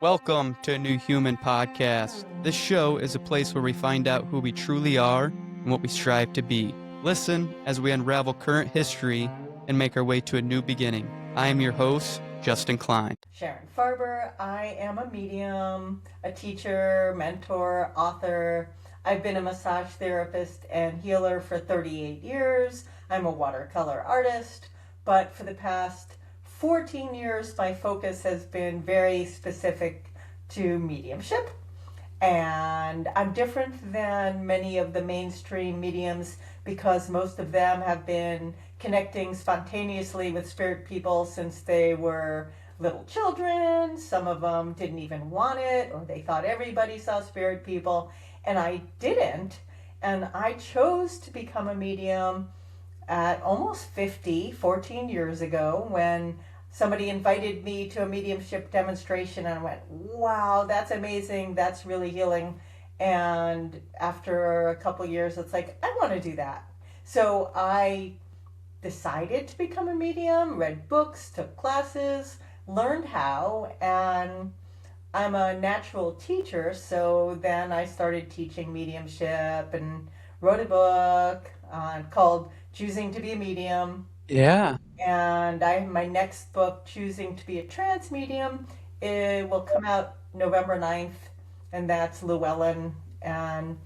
Welcome to a New Human podcast. This show is a place where we find out who we truly are and what we strive to be. Listen as we unravel current history and make our way to a new beginning. I am your host, Justin Klein. Sharon Farber. I am a medium, a teacher, mentor, author. I've been a massage therapist and healer for 38 years. I'm a watercolor artist, but for the past 14 years, my focus has been very specific to mediumship. And I'm different than many of the mainstream mediums because most of them have been connecting spontaneously with spirit people since they were little children. Some of them didn't even want it, or they thought everybody saw spirit people, and I didn't. And I chose to become a medium at almost 50, 14 years ago, when somebody invited me to a mediumship demonstration, and I went, wow, that's amazing, that's really healing. And after a couple of years, it's like, I want to do that. So I decided to become a medium, read books, took classes, learned how, and I'm a natural teacher, so then I started teaching mediumship and wrote a book called Choosing to be a Medium. Yeah. And my next book, Choosing to be a Trance Medium, it will come out November 9th, and that's Llewellyn and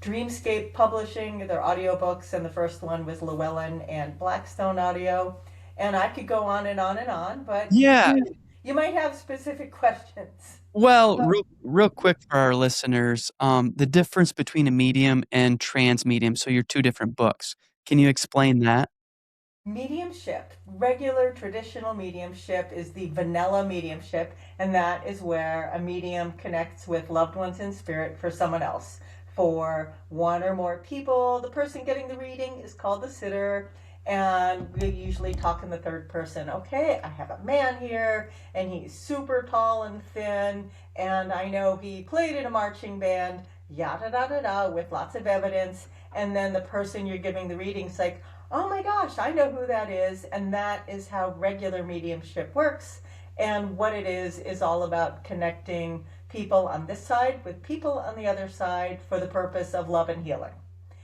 Dreamscape Publishing, their audiobooks, and the first one was Llewellyn and Blackstone Audio. And I could go on and on and on, but Yeah. you might have specific questions. Well, real quick for our listeners, the difference between a medium and trans medium. So you're two different books. Can you explain that? Mediumship, regular traditional mediumship, is the vanilla mediumship, and that is where a medium connects with loved ones in spirit for someone else. For one or more people, the person getting the reading is called the sitter, and we usually talk in the third person. Okay, I have a man here, and he's super tall and thin, and I know he played in a marching band, yada da da da, with lots of evidence. And then the person you're giving the reading's like, oh my gosh, I know who that is. And that is how regular mediumship works. And what it is all about connecting people on this side with people on the other side for the purpose of love and healing.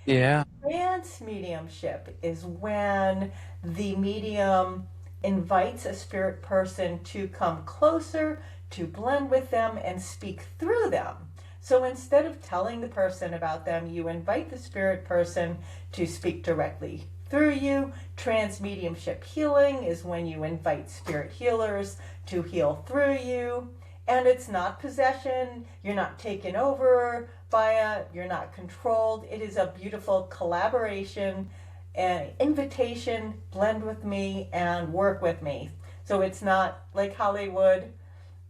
Yeah. Trance mediumship is when the medium invites a spirit person to come closer, to blend with them, and speak through them. So instead of telling the person about them, you invite the spirit person to speak directly through you. Trance mediumship healing is when you invite spirit healers to heal through you. And it's not possession. You're not taken over by it. You're not controlled. It is a beautiful collaboration and invitation. Blend with me and work with me. So it's not like Hollywood,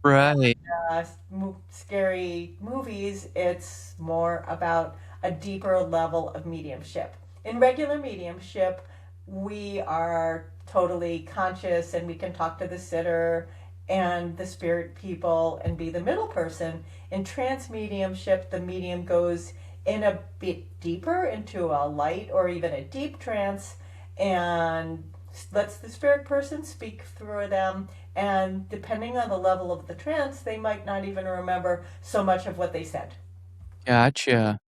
Right. uh, scary movies. It's more about a deeper level of mediumship. In regular mediumship, we are totally conscious and we can talk to the sitter and the spirit people and be the middle person. In trance mediumship, the medium goes in a bit deeper into a light or even a deep trance and lets the spirit person speak through them. And depending on the level of the trance, they might not even remember so much of what they said. Gotcha.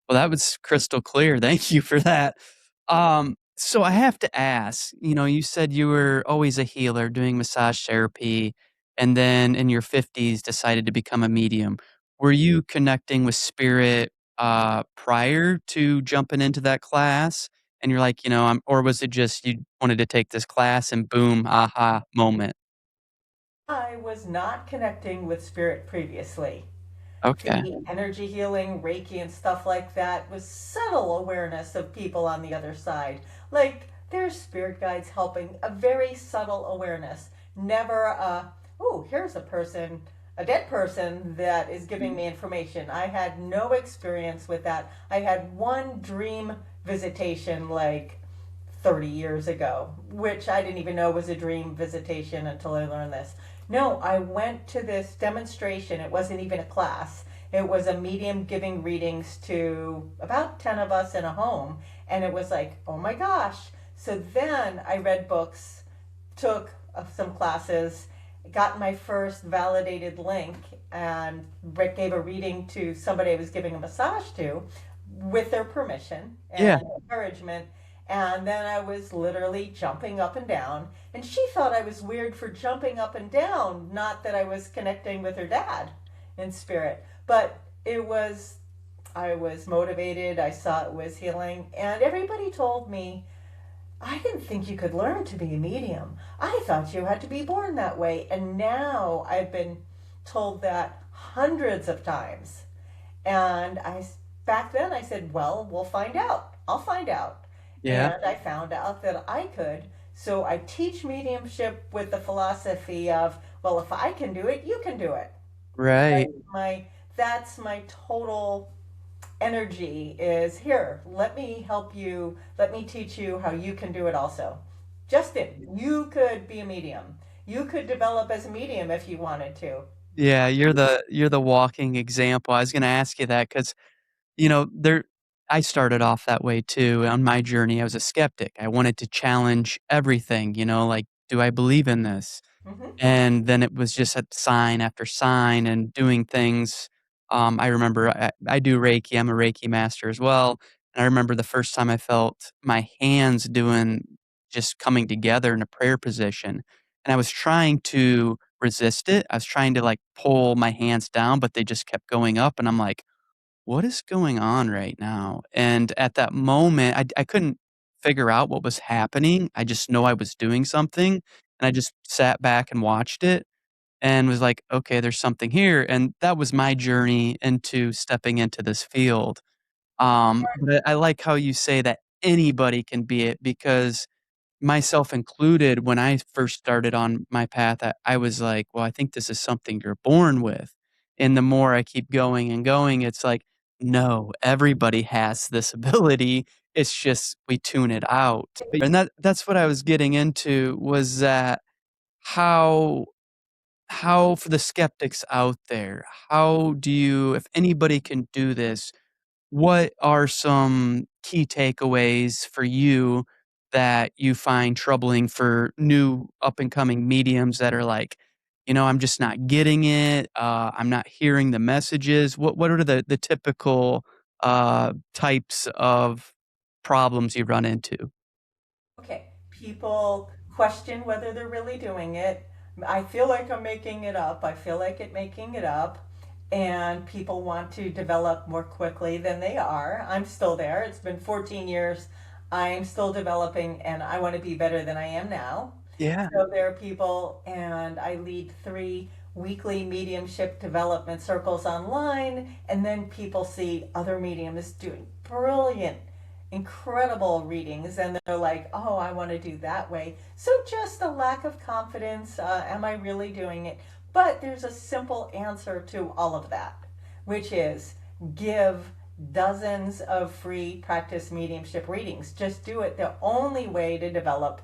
Well, that was crystal clear. Thank you for that. So I have to ask, you said you were always a healer doing massage therapy, and then in your 50s decided to become a medium. Were you connecting with spirit prior to jumping into that class? And you're like, or was it just you wanted to take this class and boom, aha moment? I was not connecting with spirit previously. Okay. The energy healing, Reiki, and stuff like that was subtle awareness of people on the other side. Like there's spirit guides helping, a very subtle awareness. Never oh, here's a person, a dead person that is giving me information. I had no experience with that. I had one dream visitation like 30 years ago, which I didn't even know was a dream visitation until I learned this. No, I went to this demonstration. It wasn't even a class. It was a medium giving readings to about 10 of us in a home. And it was like, oh my gosh. So then I read books, took some classes, got my first validated link and Rick gave a reading to somebody I was giving a massage to with their permission Yeah. and encouragement. And then I was literally jumping up and down. And she thought I was weird for jumping up and down, not that I was connecting with her dad in spirit. But it was, I was motivated. I saw it was healing. And everybody told me, I didn't think you could learn to be a medium. I thought you had to be born that way. And now I've been told that hundreds of times. And back then I said, well, we'll find out. I'll find out. Yeah. And I found out that I could. So I teach mediumship with the philosophy of, well, if I can do it, you can do it. Right. My that's my total energy is here. Let me help you. Let me teach you how you can do it also. Justin, you could be a medium. You could develop as a medium if you wanted to. Yeah, you're the walking example. I was gonna ask you that because there I started off that way too. On my journey, I was a skeptic. I wanted to challenge everything, like, "Do I believe in this?" Hmm. And then it was just a sign after sign and doing things. I remember I do Reiki, I'm a Reiki master as well, and I remember the first time I felt my hands doing just coming together in a prayer position, and I was trying to resist it. I was trying to, like, pull my hands down, but they just kept going up, and I'm like, "What is going on right now?" And at that moment, I couldn't figure out what was happening. I just know I was doing something, and I just sat back and watched it and was like, "Okay, there's something here," and that was my journey into stepping into this field. But I like how you say that anybody can be it because myself included, when I first started on my path, I was like, "Well, I think this is something you're born with." And the more I keep going and going, it's like, "No, everybody has this ability. It's just we tune it out." And that's what I was getting into was that how how for the skeptics out there, how do you if anybody can do this, what are some key takeaways for you that you find troubling for new up and coming mediums that are like, I'm just not getting it, I'm not hearing the messages. What are the typical, types of problems you run into? Okay. People question whether they're really doing it. I feel like I'm making it up. I feel like it making it up. And people want to develop more quickly than they are. I'm still there. It's been 14 years. I'm still developing and I want to be better than I am now. Yeah. So there are people, and I lead 3 weekly mediumship development circles online, and then people see other mediums doing brilliant, incredible readings, and they're like, oh, I want to do that way. So just a lack of confidence. Am I really doing it? But there's a simple answer to all of that, which is give dozens of free practice mediumship readings. Just do it. The only way to develop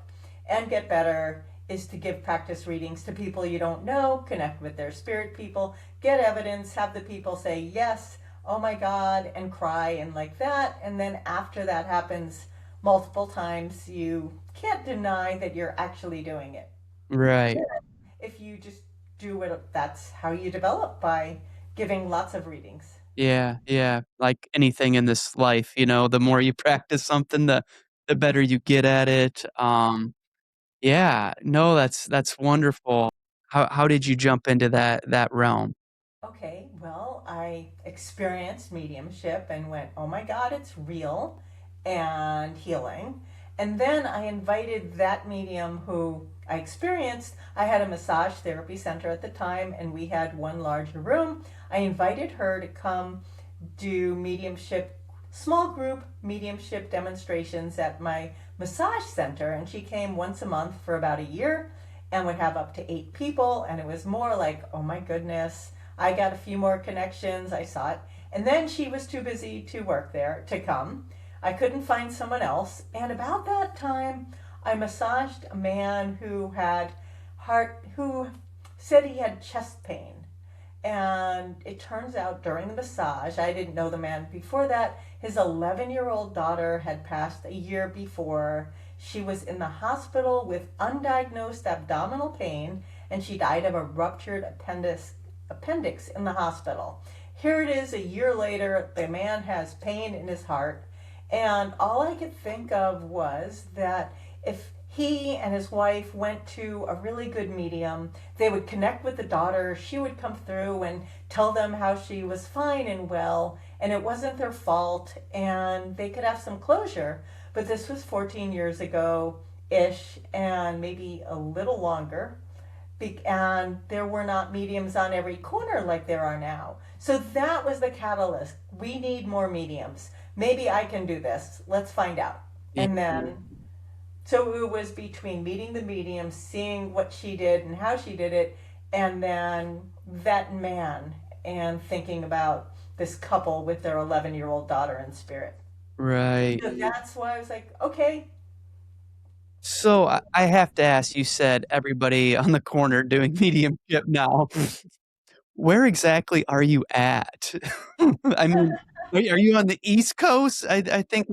and get better is to give practice readings to people you don't know, connect with their spirit people, get evidence, have the people say yes, oh my God, and cry and like that. And then after that happens multiple times, you can't deny that you're actually doing it. Right. If you just do it, that's how you develop, by giving lots of readings. Yeah, yeah. Like anything in this life, the more you practice something, the better you get at it. Yeah, no, that's wonderful. How did you jump into that realm? Okay, well, I experienced mediumship and went, oh my God, it's real and healing. And then I invited that medium who I experienced. I had a massage therapy center at the time, and we had one large room. I invited her to come do mediumship, small group mediumship demonstrations at my massage center. And she came once a month for about a year and would have up to 8 people. And it was more like, oh my goodness, I got a few more connections. I saw it. And then she was too busy to work there to come. I couldn't find someone else. And about that time, I massaged a man who said he had chest pain. And it turns out during the massage, I didn't know the man before that, his 11-year-old daughter had passed a year before. She was in the hospital with undiagnosed abdominal pain, and she died of a ruptured appendix in the hospital. Here it is a year later, the man has pain in his heart, and all I could think of was that if he and his wife went to a really good medium, they would connect with the daughter. She would come through and tell them how she was fine and well, and it wasn't their fault, and they could have some closure. But this was 14 years ago ish, and maybe a little longer. And there were not mediums on every corner like there are now. So that was the catalyst. We need more mediums. Maybe I can do this. Let's find out. Yeah. And then, so it was between meeting the medium, seeing what she did and how she did it, and then that man, and thinking about this couple with their 11-year-old daughter in spirit. Right. So that's why I was like, okay. So I have to ask, you said everybody on the corner doing mediumship now. Where exactly are you at? I mean, are you on the East Coast? I think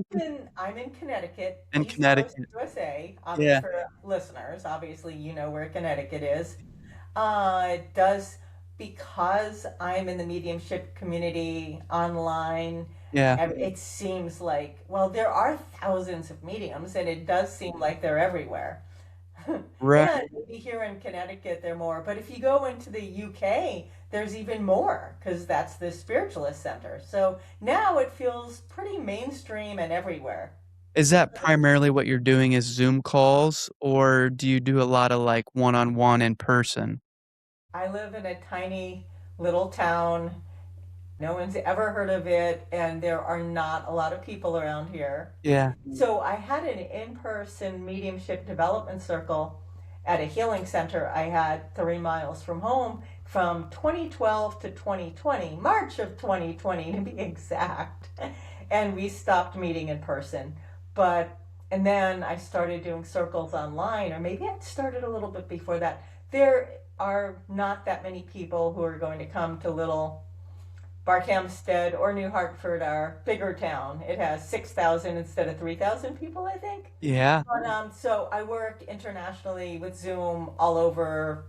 I'm in Connecticut, in East Coast, Connecticut. USA. Yeah, For listeners, obviously, you know where Connecticut is. It does, because I'm in the mediumship community online. yeah, It seems like, well, there are thousands of mediums, and it does seem like they're everywhere. right. Yeah, maybe here in Connecticut there are more, but if you go into the UK, there's even more because that's the spiritualist center. So now it feels pretty mainstream and everywhere. Is that primarily what you're doing is Zoom calls, or do you do a lot of like one-on-one in person? I live in a tiny little town. No one's ever heard of it, and there are not a lot of people around here. Yeah, So I had an in-person mediumship development circle at a healing center I had 3 miles from home from 2012 to 2020, March of 2020 to be exact. And we stopped meeting in person. But, and then I started doing circles online, or maybe I started a little bit before that. There are not that many people who are going to come to little Barkhamsted or New Hartford, our bigger town. It has 6,000 instead of 3,000 people, I think. yeah, But so I work internationally with Zoom all over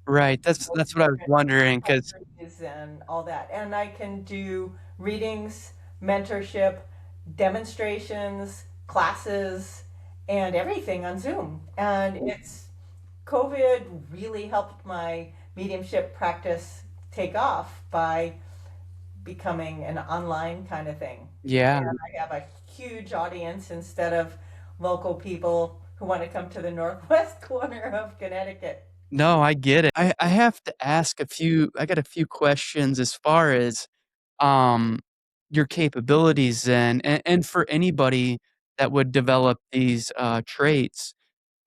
right. That's what I was wondering because countries and all that. And I can do readings, mentorship, demonstrations, classes, and everything on Zoom. And it's COVID really helped my mediumship practice take off by becoming an online kind of thing. yeah. And I have a huge audience instead of local people who want to come to the northwest corner of Connecticut. No, I get it. I have to ask I got a few questions as far as um your capabilities then and for anybody that would develop these traits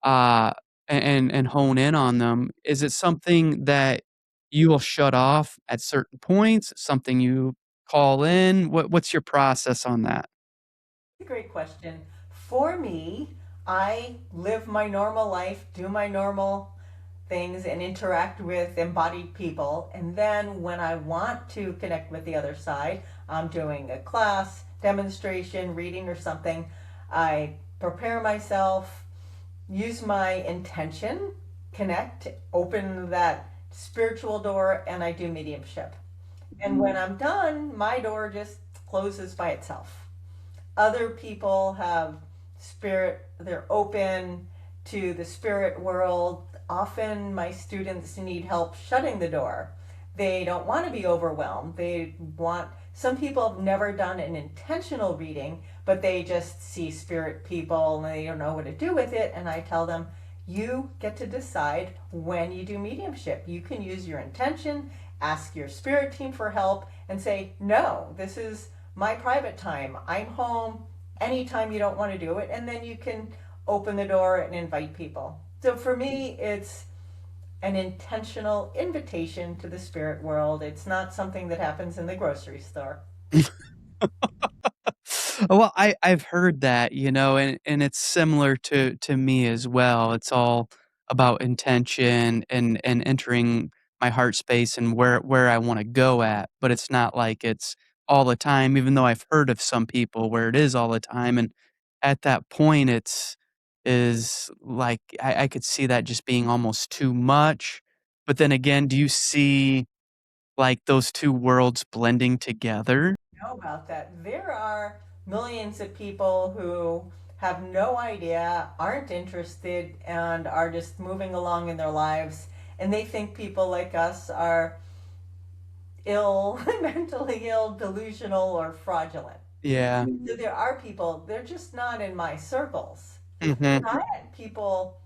uh and hone in on them, is it something that you will shut off at certain points, something you call in? What's your process on that? A great question. For me, I live my normal life, do my normal things, and interact with embodied people. And then when I want to connect with the other side, I'm doing a class, demonstration, reading, or something. I prepare myself, use my intention, connect, open that spiritual door, and I do mediumship. And when I'm done, my door just closes by itself. Other people have spirit, they're open to the spirit world. Often my students need help shutting the door. They don't want to be overwhelmed. They want, some people have never done an intentional reading, but they just see spirit people and they don't know what to do with it. And I tell them, you get to decide when you do mediumship. You can use your intention, ask your spirit team for help, and say, no, this is my private time. I'm home anytime you don't want to do it. And then you can open the door and invite people. So for me, it's an intentional invitation to the spirit world. It's not something that happens in the grocery store. Well, I've heard that, and it's similar to me as well. It's all about intention and entering my heart space and where I wanna go at, but it's not like it's all the time, even though I've heard of some people where it is all the time, and at that point, is like I could see that just being almost too much. But then again, do you see like those two worlds blending together? Know about that. There are millions of people who have no idea, aren't interested, and are just moving along in their lives. And they think people like us are ill, mentally ill, delusional, or fraudulent. Yeah. So there are people, they're just not in my circles. Mhm. I had people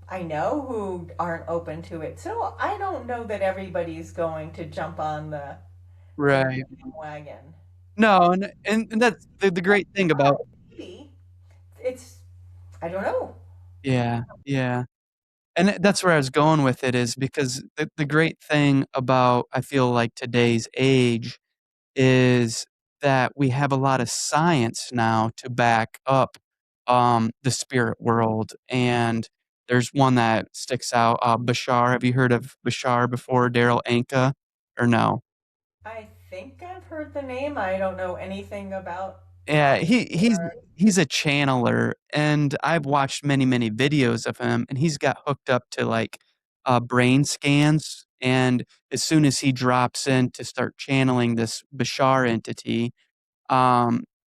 I know who aren't open to it. So I don't know that everybody's going to jump on the Right. bandwagon. No, and that's the great thing about Maybe it's I don't know. yeah, yeah. And that's where I was going with it is because the great thing about I feel like today's age is that we have a lot of science now to back up, the spirit world, and there's one that sticks out, Bashar. Have you heard of Bashar before, Daryl Anka, or no? I think I've heard the name. I don't know anything about Yeah, him. he's a channeler, and I've watched many, many videos of him, and he's got hooked up to, like, brain scans, and as soon as he drops in to start channeling this Bashar entity,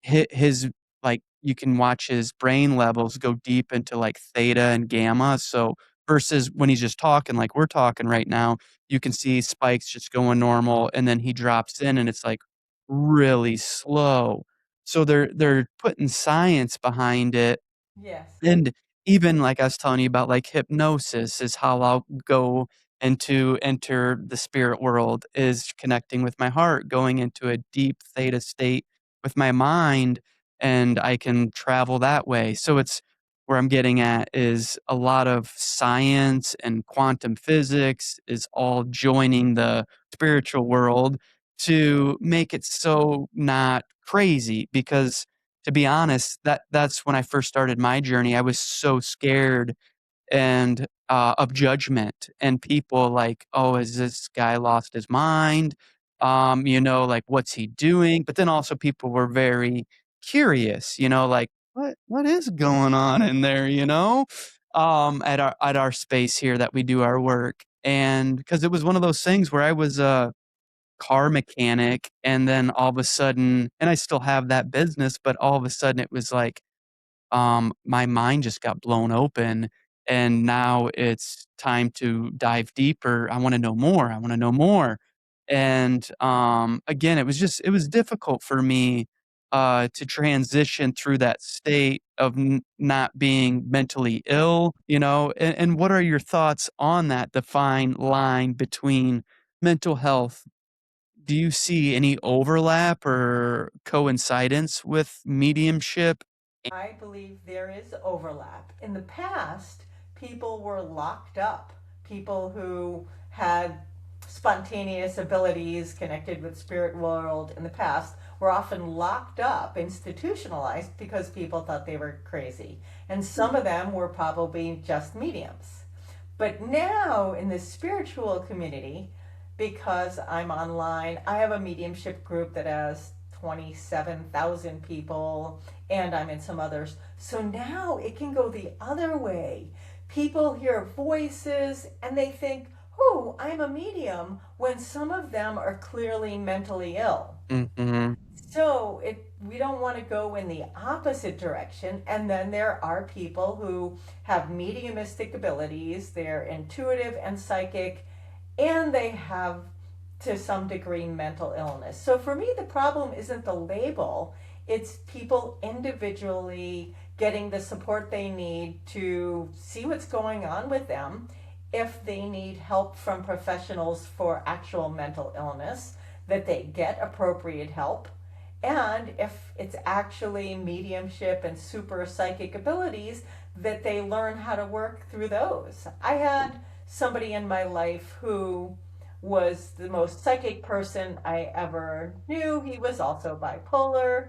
his like, you can watch his brain levels go deep into, like, theta and gamma, so versus when he's just talking like we're talking right now, you can see spikes just going normal, and then he drops in, and it's, like, really slow. So they're putting science behind it, Yes. and even, like I was telling you about, like, hypnosis is how I'll go and to enter the spirit world is connecting with my heart, going into a deep theta state with my mind, and I can travel that way. So it's where I'm getting at is a lot of science and quantum physics is all joining the spiritual world to make it so not crazy because to be honest, that's when I first started my journey. I was so scared and, of judgment and people like, "Oh, has this guy lost his mind?" Like, "What's he doing?" But then also people were very curious, like, "What is going on in there?" At our space here that we do our work. And because it was one of those things where I was a car mechanic, and then all of a sudden and I still have that business, but all of a sudden it was like, my mind just got blown open, and now it's time to dive deeper. I wanna know more, I wanna know more. And, again, it was difficult for me, to transition through that state of not being mentally ill, and what are your thoughts on that fine line between mental health? Do you see any overlap or coincidence with mediumship? I believe there is overlap. In the past, people were locked up. People who had spontaneous abilities connected with spirit world in the past were often locked up, institutionalized because people thought they were crazy. And some of them were probably just mediums. But now in the spiritual community, because I'm online, I have a mediumship group that has 27,000 people, and I'm in some others. So now it can go the other way. People hear voices and they think, oh, I'm a medium, when some of them are clearly mentally ill. Mhm. So we don't want to go in the opposite direction. And then there are people who have mediumistic abilities, they're intuitive and psychic, and they have to some degree mental illness. So for me, the problem isn't the label, it's people individually getting the support they need to see what's going on with them. If they need help from professionals for actual mental illness, that they get appropriate help. And if it's actually mediumship and super psychic abilities, that they learn how to work through those. I had somebody in my life who was the most psychic person I ever knew. He was also bipolar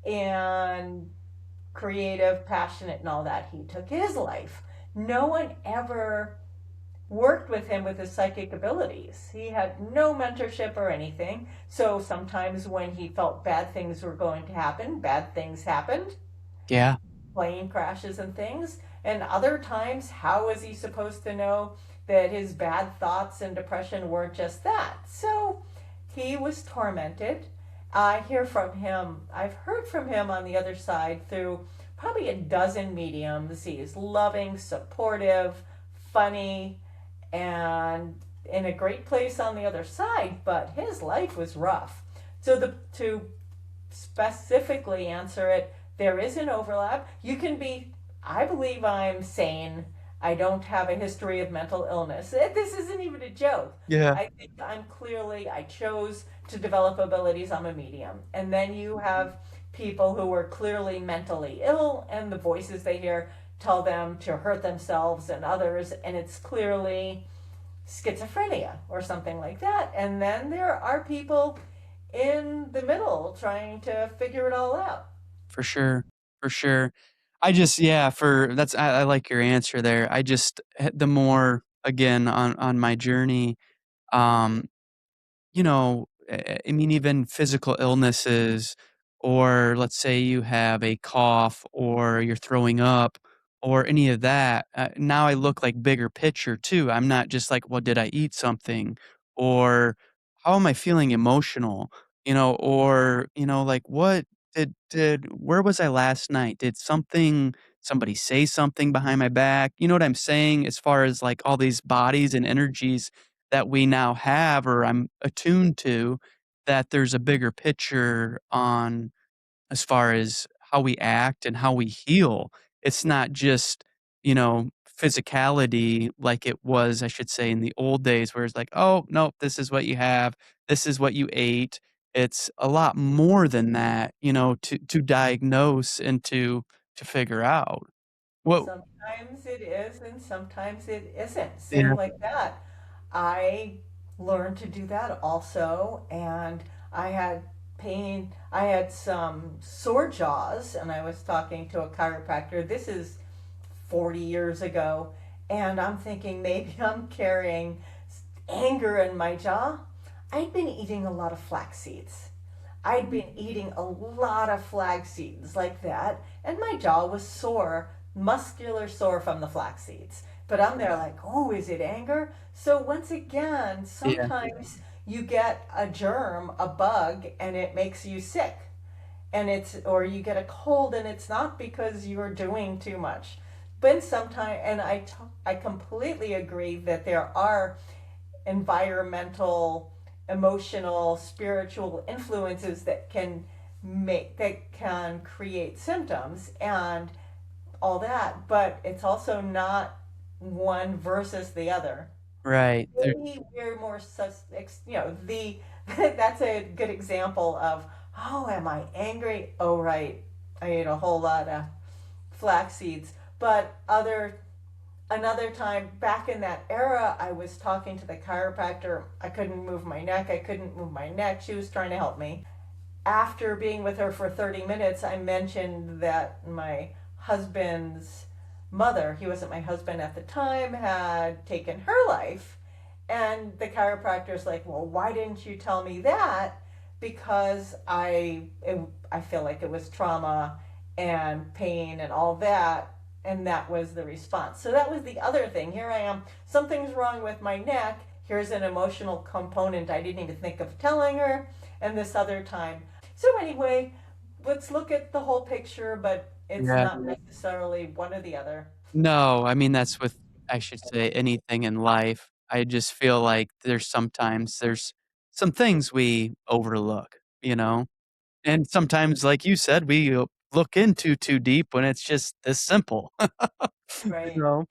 and creative, passionate, and all that. He took his life. No one ever worked with him with his psychic abilities. He had no mentorship or anything. So sometimes when he felt bad things were going to happen, bad things happened. Yeah. plane crashes and things. And other times, how was he supposed to know that his bad thoughts and depression weren't just that? So he was tormented. I've heard from him on the other side through probably a dozen mediums. He is loving, supportive, funny, and in a great place on the other side, but his life was rough. To specifically answer it, there is an overlap. You can be, I believe I'm sane. I don't have a history of mental illness. This isn't even a joke. Yeah. I think I chose to develop abilities. I'm a medium. And then you have people who are clearly mentally ill, and the voices they hear tell them to hurt themselves and others, and it's clearly schizophrenia or something like that. And then there are people in the middle trying to figure it all out. For sure. For sure. I just, yeah, for that's, I like your answer there. I just, the more, again, on my journey, um, you know, I mean, even physical illnesses, or let's say you have a cough or you're throwing up or any of that. Now I look like bigger picture too. I'm not just like, well, did I eat something? Or how am I feeling emotional? Or, like what where was I last night? Did somebody say something behind my back? You know what I'm saying? As far as like all these bodies and energies that we now have or I'm attuned to, that there's a bigger picture on as far as how we act and how we heal. It's not just, physicality like it was, I should say, in the old days where it's like, "Oh, no, this is what you have. This is what you ate." It's a lot more than that, to diagnose and to figure out. What Sometimes it is, and sometimes it isn't. Yeah, Same like that. I learned to do that also, and I had pain. I had some sore jaws, and I was talking to a chiropractor. This is 40 years ago, and I'm thinking maybe I'm carrying anger in my jaw. I'd been eating a lot of flax seeds. I'd been eating a lot of flax seeds like that, and my jaw was sore, muscular sore from the flax seeds. But I'm there like, oh, is it anger? So once again, yeah, sometimes you get a germ, a bug, and it makes you sick. Or you get a cold, and it's not because you're doing too much. But sometimes, and I completely agree that there are environmental, emotional, spiritual influences that can create symptoms and all that, but it's also not one versus the other. right. Maybe we're more the that's a good example of, oh, am I angry? Oh, right, I ate a whole lot of flax seeds. But other another time back in that era, I was talking to the chiropractor. I couldn't move my neck. I couldn't move my neck. She was trying to help me. After being with her for 30 minutes, I mentioned that my husband's mother, he wasn't my husband at the time, had taken her life. And the chiropractor's like, well, why didn't you tell me that? Because I feel like it was trauma and pain and all that, and that was the response. So that was the other thing. Here I am, something's wrong with my neck. Here's an emotional component I didn't even think of telling her, and this other time. So anyway, let's look at the whole picture, but it's Yeah. not necessarily one or the other. No, I mean, that's with, I should say, anything in life. I just feel like there's some things we overlook, you know? And sometimes, like you said, we look into too deep when it's just this simple, you Right. know?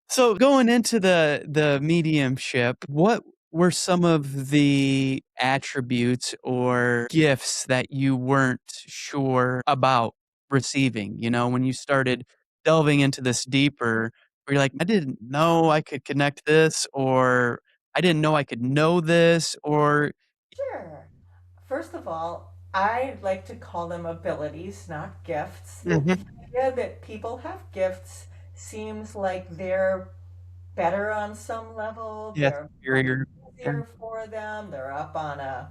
So going into the mediumship, what were some of the attributes or gifts that you weren't sure about receiving? When you started delving into this deeper, where you're like, I didn't know I could connect this, or I didn't know I could know this, or Sure. First of all, I like to call them abilities, not gifts. Mhm. The idea that people have gifts seems like they're better on some level, Yeah, they're much superior. Yeah. easier for them, they're up on a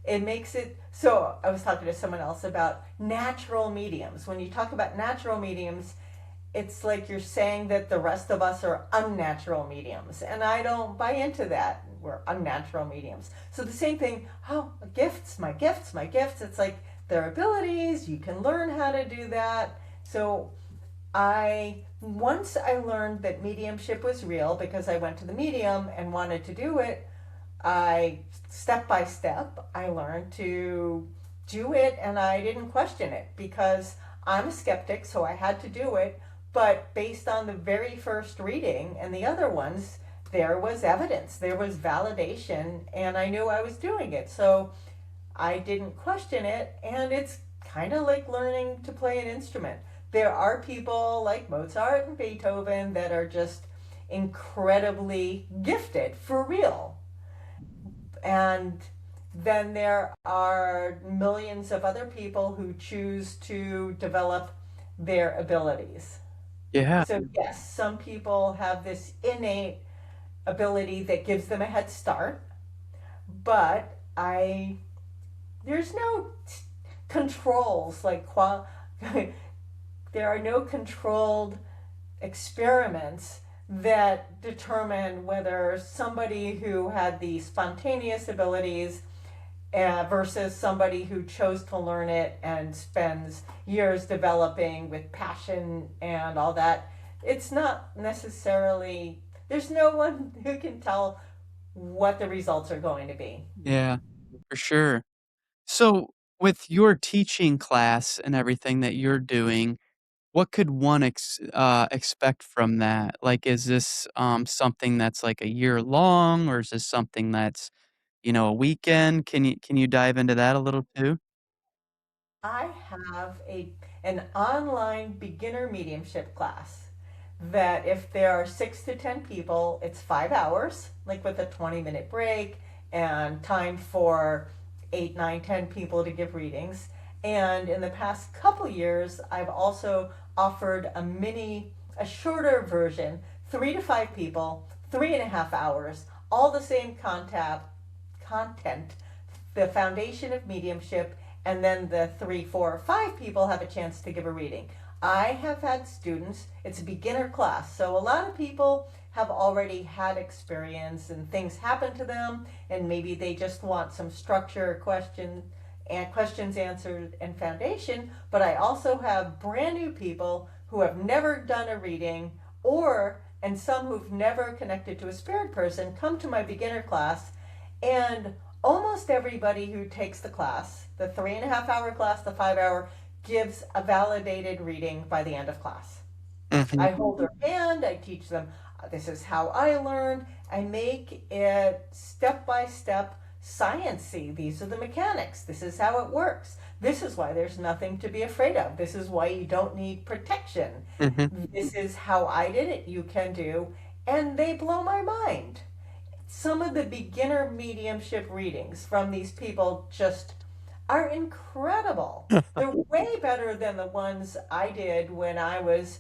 It makes it so. I was talking to someone else about natural mediums. When you talk about natural mediums, it's like you're saying that the rest of us are unnatural mediums. And I don't buy into that. We're unnatural mediums. So the same thing, oh, gifts, my gifts, my gifts. It's like their abilities, you can learn how to do that. So once I learned that mediumship was real because I went to the medium and wanted to do it, I step by step I learned to do it, and I didn't question it because I'm a skeptic, so I had to do it. But based on the very first reading and the other ones, there was evidence, there was validation, and I knew I was doing it. So I didn't question it, and it's kind of like learning to play an instrument. There are people like Mozart and Beethoven that are just incredibly gifted for real. And then there are millions of other people who choose to develop their abilities. Yeah. So, yes, some people have this innate ability that gives them a head start, but there's no controls like there are no controlled experiments that determine whether somebody who had the spontaneous abilities versus somebody who chose to learn it and spends years developing with passion and all that. It's not necessarily, there's no one who can tell what the results are going to be. Yeah, for sure. So, with your teaching class and everything that you're doing, what could one expect from that? Like, is this something that's like a year long, or is this something that's, a weekend? Can you dive into that a little too? I have an online beginner mediumship class that if there are 6 to 10 people, it's 5 hours, like with a 20-minute break and time for 8, 9, 10 people to give readings. And in the past couple years, I've also offered a shorter version, 3 to 5 people, 3.5 hours, all the same content, the foundation of mediumship, and then the 3, 4, or 5 people have a chance to give a reading. I have had students, it's a beginner class, so a lot of people have already had experience and things happen to them, and maybe they just want some structure, questions answered, and foundation. But I also have brand new people who have never done a reading, and some who've never connected to a spirit person come to my beginner class, and almost everybody who takes the class, the 3.5 hour class, the 5 hour, gives a validated reading by the end of class. Mhm. I hold their hand, I teach them this is how I learned. I make it step by step sciencey. These are the mechanics. This is how it works. This is why there's nothing to be afraid of. This is why you don't need protection. Mhm. This is how I did it. You can do. And they blow my mind. Some of the beginner mediumship readings from these people just are incredible. They're way better than the ones I did when I was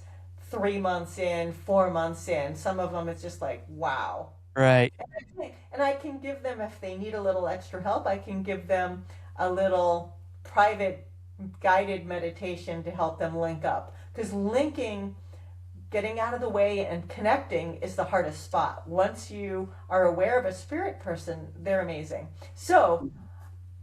3 months in, 4 months in. Some of them it's just like, wow. Right. And I can give them, if they need a little extra help, I can give them a little private guided meditation to help them link up. Because linking, getting out of the way and connecting is the hardest spot. Once you are aware of a spirit person, they're amazing. So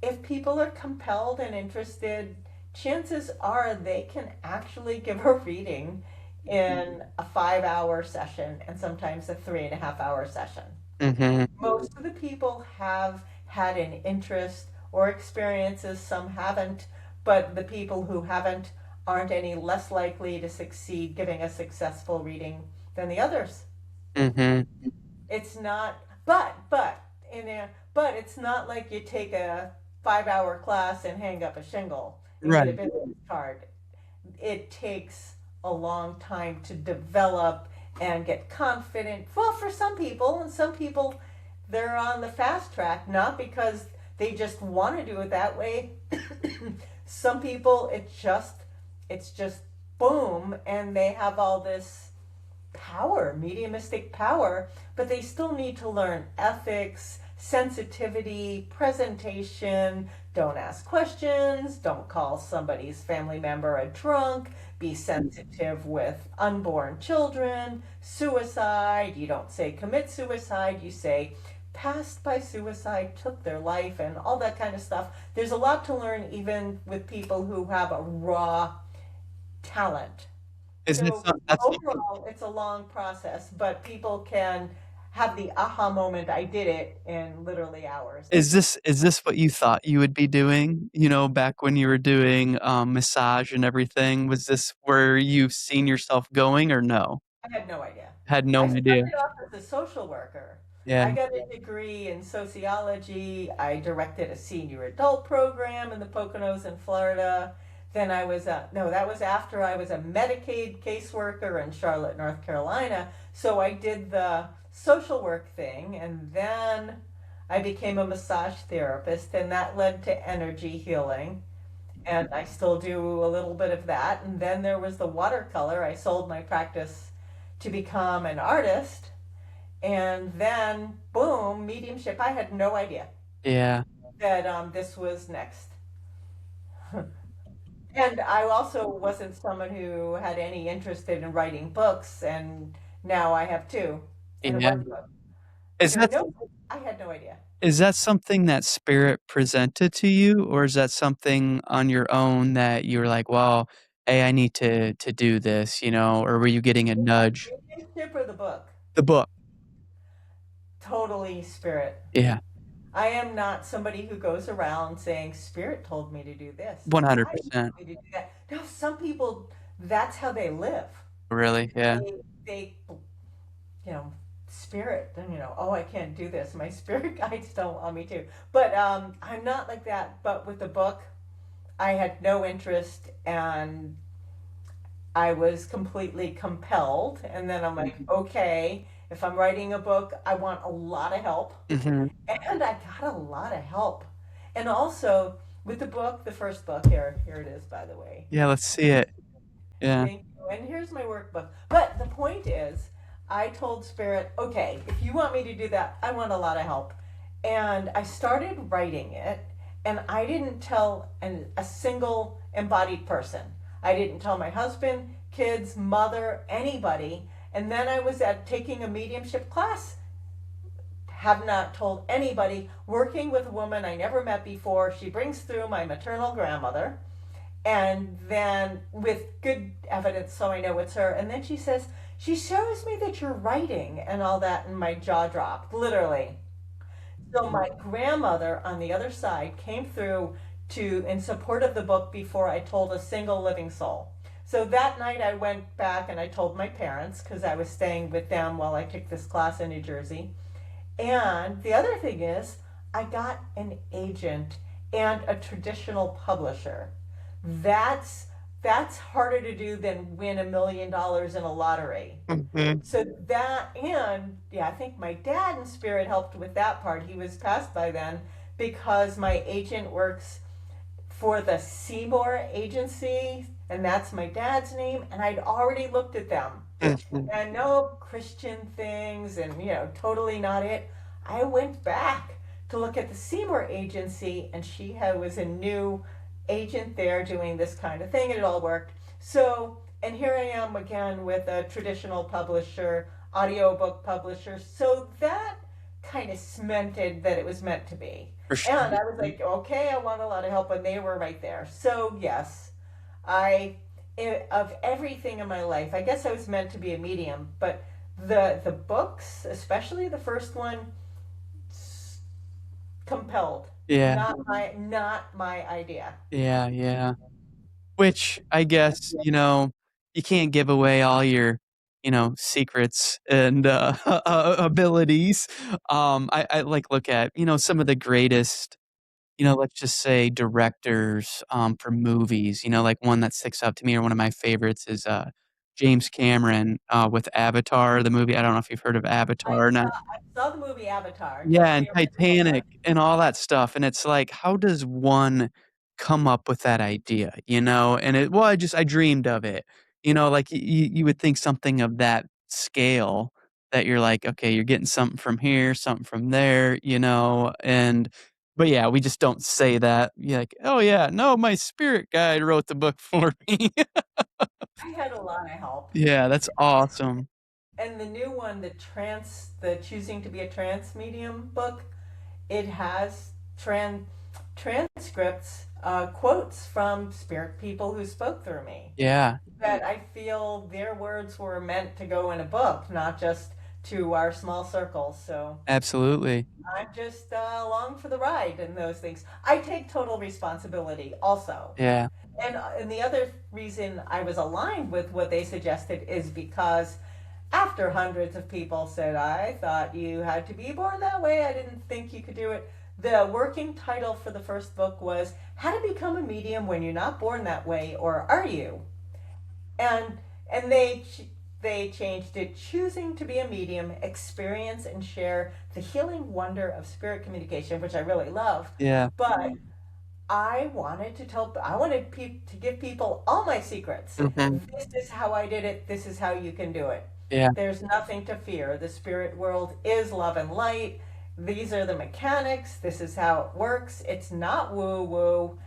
if people are compelled and interested, chances are they can actually give a reading in a 5 hour session and sometimes a 3.5 hour session. Mhm. Most of the people have had an interest or experiences, some haven't, but the people who haven't aren't any less likely to succeed giving a successful reading than the others. Mhm. It's not, but it's not like you take a 5 hour class and hang up a shingle and get a Right. business card. It takes a long time to develop and get confident. Well, for some people, and some people, they're on the fast track, not because they just want to do it that way. Some people, it's just boom, and they have all this power, mediumistic power, but they still need to learn ethics, sensitivity, presentation, don't ask questions, don't call somebody's family member a drunk, be sensitive with unborn children, suicide. You don't say commit suicide, you say passed by suicide, took their life, and all that kind of stuff. There's a lot to learn even with people who have a raw talent. Is this So some that's something overall, it's a long process, but people can have the aha moment. I did it in literally hours. is this what you thought you would be doing, back when you were doing, massage and everything? Was this where you've seen yourself going or no? I had no idea. Had I no idea. started off as a social worker. Yeah. I got a degree in sociology. I directed a senior adult program in the Poconos in Florida. Then I was no, that was after I was a Medicaid caseworker in Charlotte, North Carolina. So I did the social work thing, and then I became a massage therapist, and that led to energy healing. And I still do a little bit of that. And then there was the watercolor. I sold my practice to become an artist. And then, boom, mediumship. I had no idea Yeah. that this was next. And I also wasn't someone who had any interest in writing books. And now I have two and a Yeah. workbook. Is that No, I had no idea. is that something that spirit presented to you, or is that something on your own that you were like, "Well, hey, I need to do this," or were you getting a nudge? Mediumship or the book? The book. Totally spirit. Yeah. I am not somebody who goes around saying, Spirit told me to do this. God 100%. told me to do that. No, some people, that's how they live. Really? Yeah. They you know, Spirit, oh, I can't do this. My spirit guides don't want me to. But I'm not like that. But with the book, I had no interest and I was completely compelled. And then I'm like, okay, if I'm writing a book, I want a lot of help. Mhm. And I got a lot of help. And also with the book, the first book, here it is, by the way. Yeah, let's see it. Yeah. Thank you. And here's my workbook. But the point is, I told Spirit, okay, if you want me to do that, I want a lot of help. And I started writing it, and I didn't tell a single embodied person. I didn't tell my husband, kids, mother, anybody. And then I was at taking a mediumship class, have not told anybody, working with a woman I never met before. She brings through my maternal grandmother, and then with good evidence, so I know it's her. And then she says, she shows me that you're writing and all that, and my jaw dropped, literally. So my grandmother on the other side came through to in support of the book before I told a single living soul. So that night I went back and I told my parents because I was staying with them while I took this class in New Jersey. And the other thing is, I got an agent and a traditional publisher. That's that's harder to do than win $1 million in a lottery. Mhm. So that and yeah, I think my dad in spirit helped with that part. He was passed by then because my agent works for the Seymour Agency, and that's my dad's name, and I'd already looked at them. Mhm. And no Christian things and totally not it. I went back to look at the Seymour Agency, and was a new agent there doing this kind of thing, and it all worked. So, and here I am again with a traditional publisher, audiobook publisher. So that kind of cemented that it was meant to be. For sure. And I was like, okay, I want a lot of help, and they were right there. So yes, I of everything in my life, I guess I was meant to be a medium, but the books, especially the first one, compelled. Yeah. Not my idea. Yeah, yeah. Which I guess, you can't give away all your, secrets and, abilities. I, like, look at, some of the greatest, let's just say directors, for movies, like, one that sticks out to me or one of my favorites is, James Cameron, with Avatar, the movie. I don't know if you've heard of I Avatar or not. saw I saw the movie Avatar, Yeah, just and the original Titanic one. and all that stuff, and it's like, how does one come up with that idea, And I dreamed of it, like, you would think something of that scale, that you're like, okay, you're getting something from here, something from there, but yeah, we just don't say that. You're like, oh yeah, no, my spirit guide wrote the book for me. I had a lot of help. Yeah, that's awesome. And the new one, the Choosing to be a Trance Medium book, it has transcripts, quotes from spirit people who spoke through me. Yeah, That I feel their words were meant to go in a book, not just to our small circles. So absolutely. I'm just along for the ride in those things. I take total responsibility also. Yeah, And the other reason I was aligned with what they suggested is because after hundreds of people said, I thought you had to be born that way, I didn't think you could do it. The working title for the first book was How to Become a Medium When You're Not Born That Way, or Are You? And and they changed it, Choosing to be a Medium, Experience and Share the Healing Wonder of Spirit Communication, which I really love. yeah. But I wanted to give people all my secrets. Mhm. This is how I did it. This is how you can do it. Yeah, There's nothing to fear. The spirit world is love and light. These are the mechanics. This is how it works. It's not woo woo.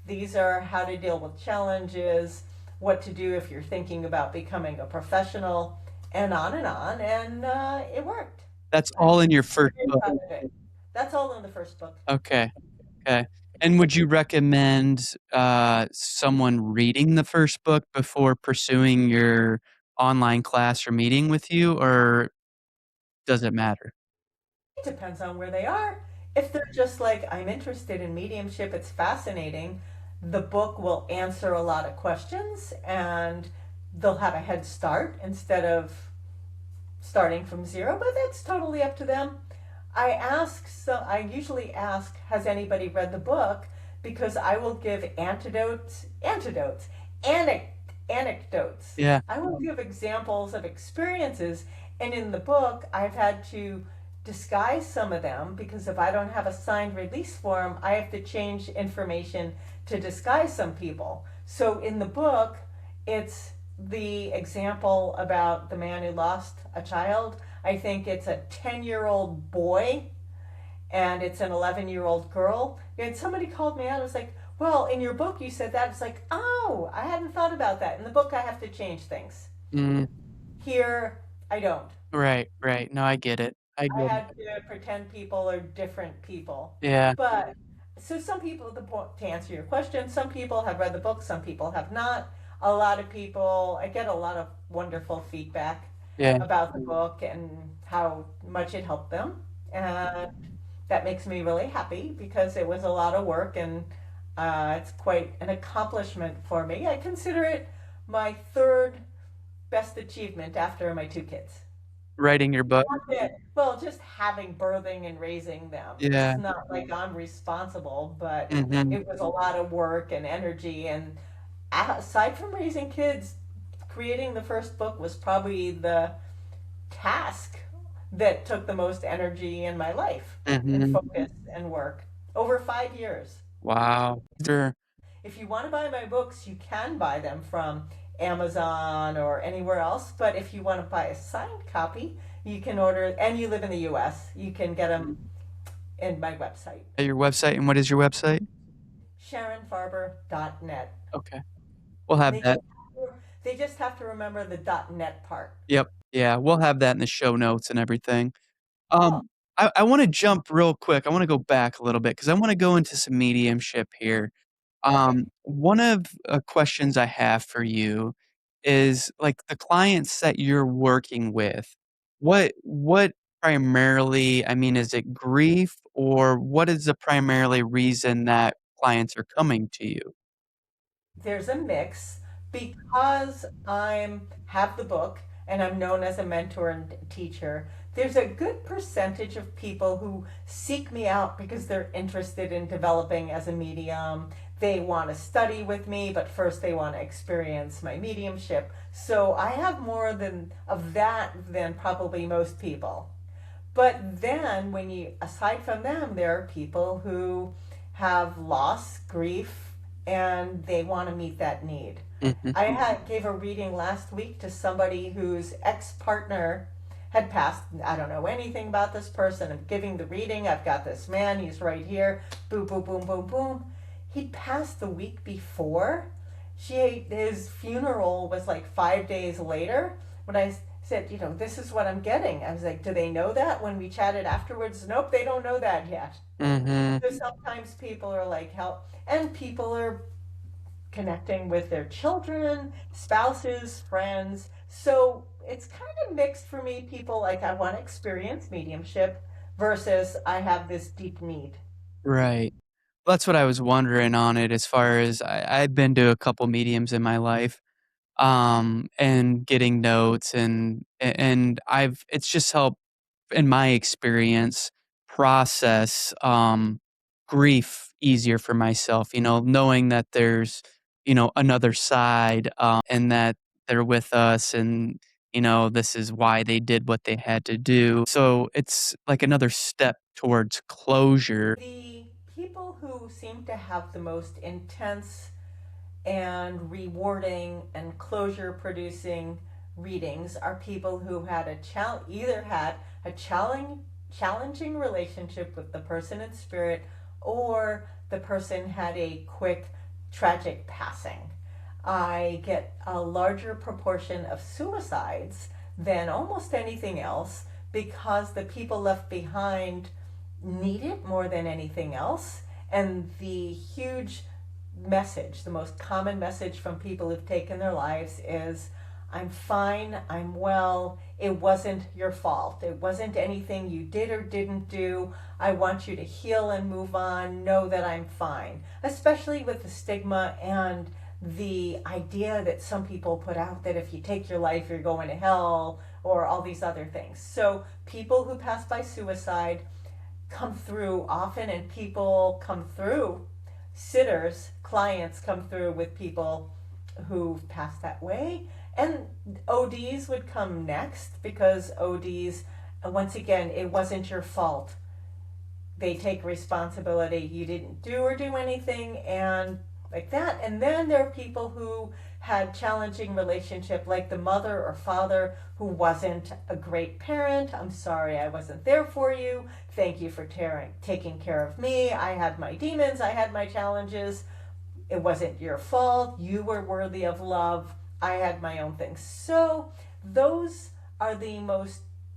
These are how to deal with challenges, what to do if you're thinking about becoming a professional, and on and on. And it worked. that's I'm all in your first very book. proud of it. That's all in the first book. Okay, okay. And would you recommend, someone reading the first book before pursuing your online class or meeting with you, or does it matter? It depends on where they are. If they're just like, I'm interested in mediumship, it's fascinating, the book will answer a lot of questions and they'll have a head start instead of starting from zero, but that's totally up to them. I usually ask, has anybody read the book? Because I will give anec- anecdotes. Yeah, I will give examples of experiences, and in the book, I've had to disguise some of them because if I don't have a signed release form, I have to change information to disguise some people. So in the book, it's the example about the man who lost a child. I think it's a 10-year-old boy and it's an 11-year-old girl. And somebody called me out and was like, well, in your book you said that. It's like, oh, I hadn't thought about that. In the book, I have to change things. mm, Here, I don't. right, right. No, I get it. I I get it. had to pretend people are different people. Yeah, But so some people, to answer your question, some people have read the book, some people have not. A lot of people, I get a lot of wonderful feedback yeah. about the book and how much it helped them. And that makes me really happy because it was a lot of work and it's quite an accomplishment for me. I consider it my third best achievement after my two kids. Writing your book. Well, just having birthing and raising them. It's Yeah, not like I'm responsible, but mhm, it was a lot of work and energy. And aside from raising kids, creating the first book was probably the task that took the most energy in my life and mhm. focus and work over 5 years. Wow. Sure. If you want to buy my books, you can buy them from Amazon or anywhere else. But if you want to buy a signed copy, you can order, and you live in the US, you can get them in my website, At your website, and what is your website? SharonFarber.net. Okay. We'll have They that. just, they just have to remember the .net part. Yep. Yeah, we'll have that in the show notes and everything. Oh, I wanna jump real quick. I wanna go back a little bit because I wanna go into some mediumship here. okay. One of, questions I have for you is, like, the clients that you're working with, what primarily I mean, is it grief, or what is the primarily reason that clients are coming to you? There's a mix because I'm have the book and I'm known as a mentor and teacher. There's a good percentage of people who seek me out because they're interested in developing as a medium. They want to study with me, but first they want to experience my mediumship. So I have more than of that than probably most people. But then, when you, aside from them, there are people who have loss, grief, and they want to meet that need. Mhm. Gave a reading last week to somebody whose ex partner had passed. I don't know anything about this person. I'm giving the reading. I've got this man. He's right here. Boom, boom, boom, boom, boom. He passed the week before. His funeral was like 5 days later. When I said, this is what I'm getting, I was like, do they know that? When we chatted afterwards, nope, they don't know that yet. Mhm. So sometimes people are like, help, and people are connecting with their children, spouses, friends. So it's kind of mixed for me. People like, I want to experience mediumship versus I have this deep need. Right. That's what I was wondering on it as far as I've been to a couple mediums in my life, and getting notes and I've it's just helped, in my experience, process, grief easier for myself, knowing that there's, another side, and that they're with us and, this is why they did what they had to do. So it's like another step towards closure. The people who seem to have the most intense and rewarding and closure producing readings are people who had either had a challenging relationship with the person in spirit, or the person had a quick tragic passing. I get a larger proportion of suicides than almost anything else because the people left behind need it more than anything else. And the huge message, the most common message from people who've taken their lives is, I'm fine, I'm well, it wasn't your fault. It wasn't anything you did or didn't do. I want you to heal and move on. Know that I'm fine. Especially with the stigma and the idea that some people put out that if you take your life, you're going to hell, or all these other things. So people who pass by suicide come through often, and people come through, sitters, clients come through with people who've passed that way. And ODs would come next because ODs, once again, it wasn't your fault. They take responsibility. You didn't do or do anything, and like that. And then there are people who had challenging relationship, like the mother or father who wasn't a great parent. I'm sorry I wasn't there for you. Thank you for taking care of me. I had my demons. I had my challenges. It wasn't your fault. You were worthy of love. I had my own things. So those are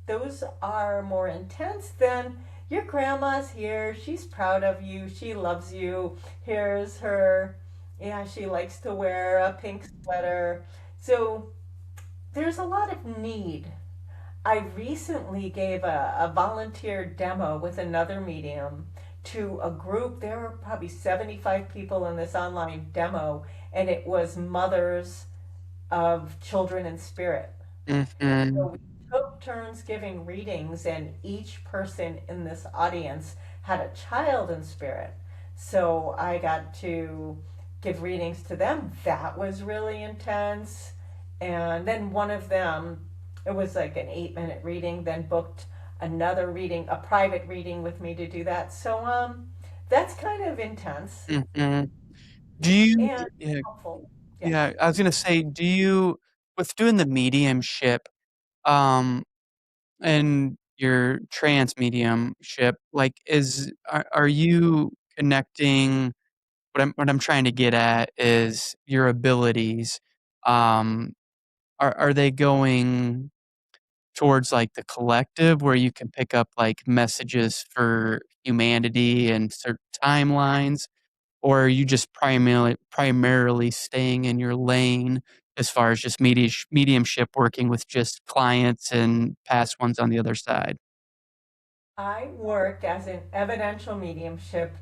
those are more intense than your grandma's here. She's proud of you. She loves you. Here's her. Yeah, she likes to wear a pink sweater. So there's a lot of need. I recently gave a volunteer demo with another medium to a group. There were probably 75 people in this online demo, and it was mothers of children in spirit. Mhm. So we took turns giving readings, and each person in this audience had a child in spirit. So I got to give readings to them. That was really intense. And then one of them, it was like an 8-minute reading, then booked another reading, a private reading with me to do that. So that's kind of intense Mhm. Do you and Yeah, helpful. Yes. yeah, I was gonna say, do you with doing the mediumship, um, and your trance mediumship, like, are you connecting what I'm trying to get at is your abilities, um, are they going towards, like, the collective where you can pick up, like, messages for humanity and certain timelines? Or are you just primarily staying in your lane as far as just mediumship working with just clients and past ones on the other side? I work as an evidential mediumship,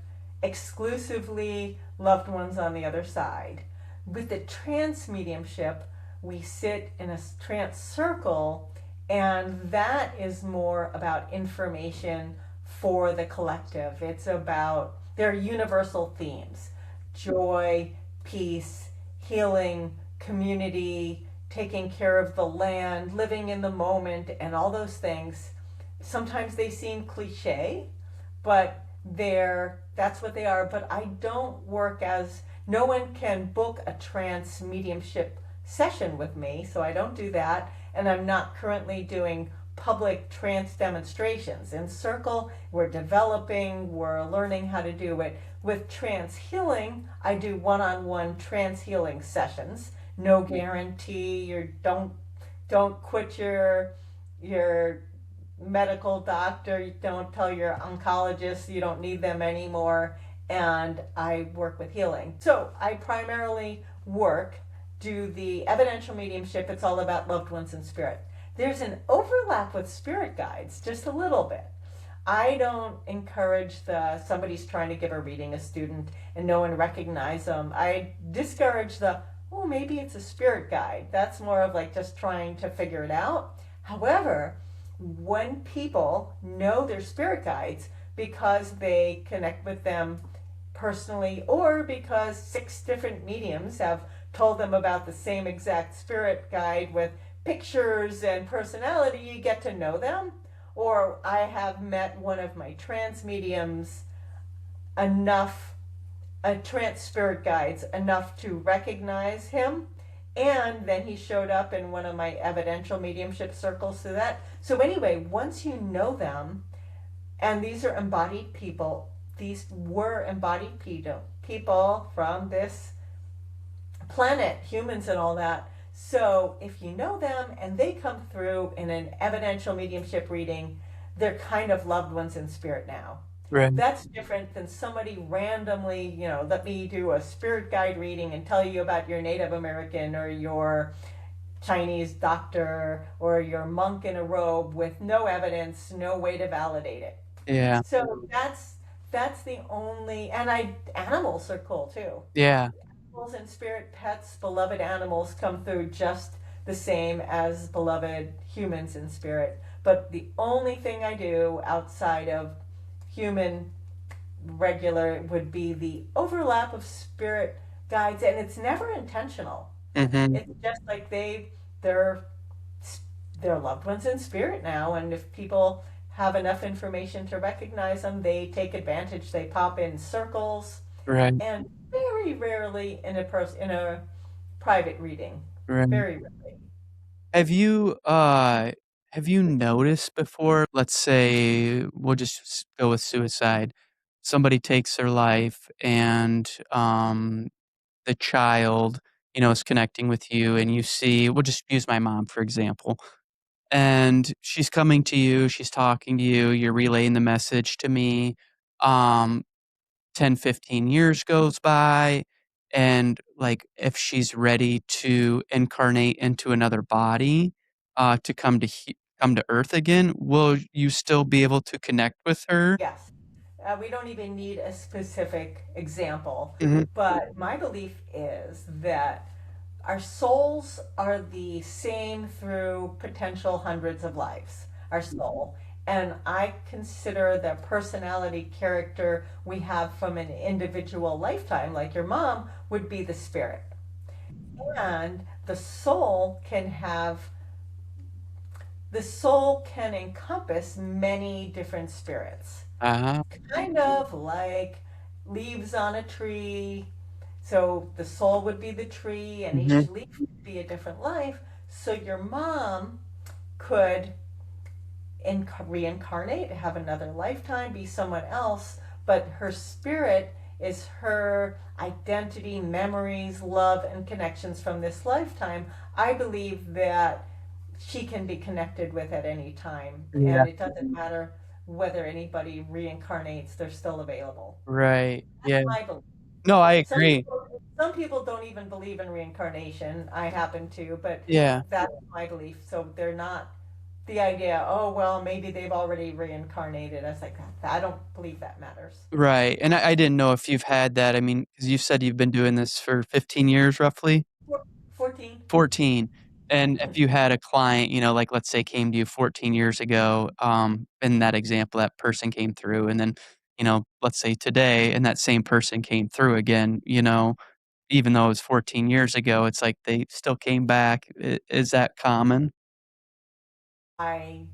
exclusively loved ones on the other side. With the trance mediumship, we sit in a trance circle, and that is more about information for the collective. It's about, there are universal themes: joy, peace, healing, community, taking care of the land, living in the moment, and all those things. Sometimes they seem cliche, but that's what they are. But I don't work as, no one can book a trance mediumship session with me, so I don't do that. And I'm not currently doing public trance demonstrations. In Circle, we're developing, we're learning how to do it. With trance healing, I do one-on-one trance healing sessions. No guarantee. You don't quit your medical doctor. You don't tell your oncologist you don't need them anymore. And I work with healing. So I primarily do the evidential mediumship. It's all about loved ones in spirit. There's an overlap with spirit guides, just a little bit. I don't encourage somebody's trying to give a reading a student and no one recognize them. I discourage oh, maybe it's a spirit guide. That's more of like just trying to figure it out. However, when people know their spirit guides because they connect with them personally or because 6 different mediums have told them about the same exact spirit guide with pictures and personality, you get to know them. Or I have met one of my trance mediums enough, a trance spirit guides enough to recognize him. And then he showed up in one of my evidential mediumship circles. So anyway, once you know them, and these are embodied people, these were embodied people from this planet, humans and all that. So if you know them and they come through in an evidential mediumship reading, they're kind of loved ones in spirit now. Right. That's different than somebody randomly, let me do a spirit guide reading and tell you about your Native American or your Chinese doctor or your monk in a robe with no evidence, no way to validate it. Yeah. So that's the only, and animals are cool too. Yeah. Animals and spirit pets, beloved animals come through just the same as beloved humans in spirit. But the only thing I do outside of human regular would be the overlap of spirit guides, and it's never intentional. Mm-hmm. It's just like they're they're loved ones in spirit now, and if people have enough information to recognize them, they take advantage. They pop in circles, Right. and very rarely in a private reading. Right. Very rarely. Have you noticed before, let's say we'll just go with suicide. Somebody takes their life and the child, is connecting with you and you see, we'll just use my mom for example. And she's coming to you, she's talking to you, you're relaying the message to me. Um 10, 15 years goes by, and, like, if she's ready to incarnate into another body, to come to Earth again, will you still be able to connect with her? Yes. We don't even need a specific example, Mhm. but my belief is that our souls are the same through potential hundreds of lives, our soul. And I consider the personality character we have from an individual lifetime, like your mom, would be the spirit. And the soul can encompass many different spirits, Uh-huh. kind of like leaves on a tree. So the soul would be the tree, and Mhm. each leaf would be a different life. So your mom could reincarnate, have another lifetime, be someone else, but her spirit is her identity, memories, love, and connections from this lifetime. I believe that she can be connected with at any time, Yeah. and it doesn't matter whether anybody reincarnates, they're still available. Right. That's Yeah. my belief. No, I Some agree. people, some people don't even believe in reincarnation. I happen to, but Yeah. that's my belief. So they're not the idea. Oh well, maybe they've already reincarnated. I was like, I don't believe that matters. Right, and I didn't know if you've had that, I mean, 'cause you said you've been doing this for 15 years roughly? 14. 14. And if you had a client, like, let's say came to you 14 years ago, in that example, that person came through, and then, let's say today, and that same person came through again, even though it was 14 years ago, it's like they still came back. Is that common? I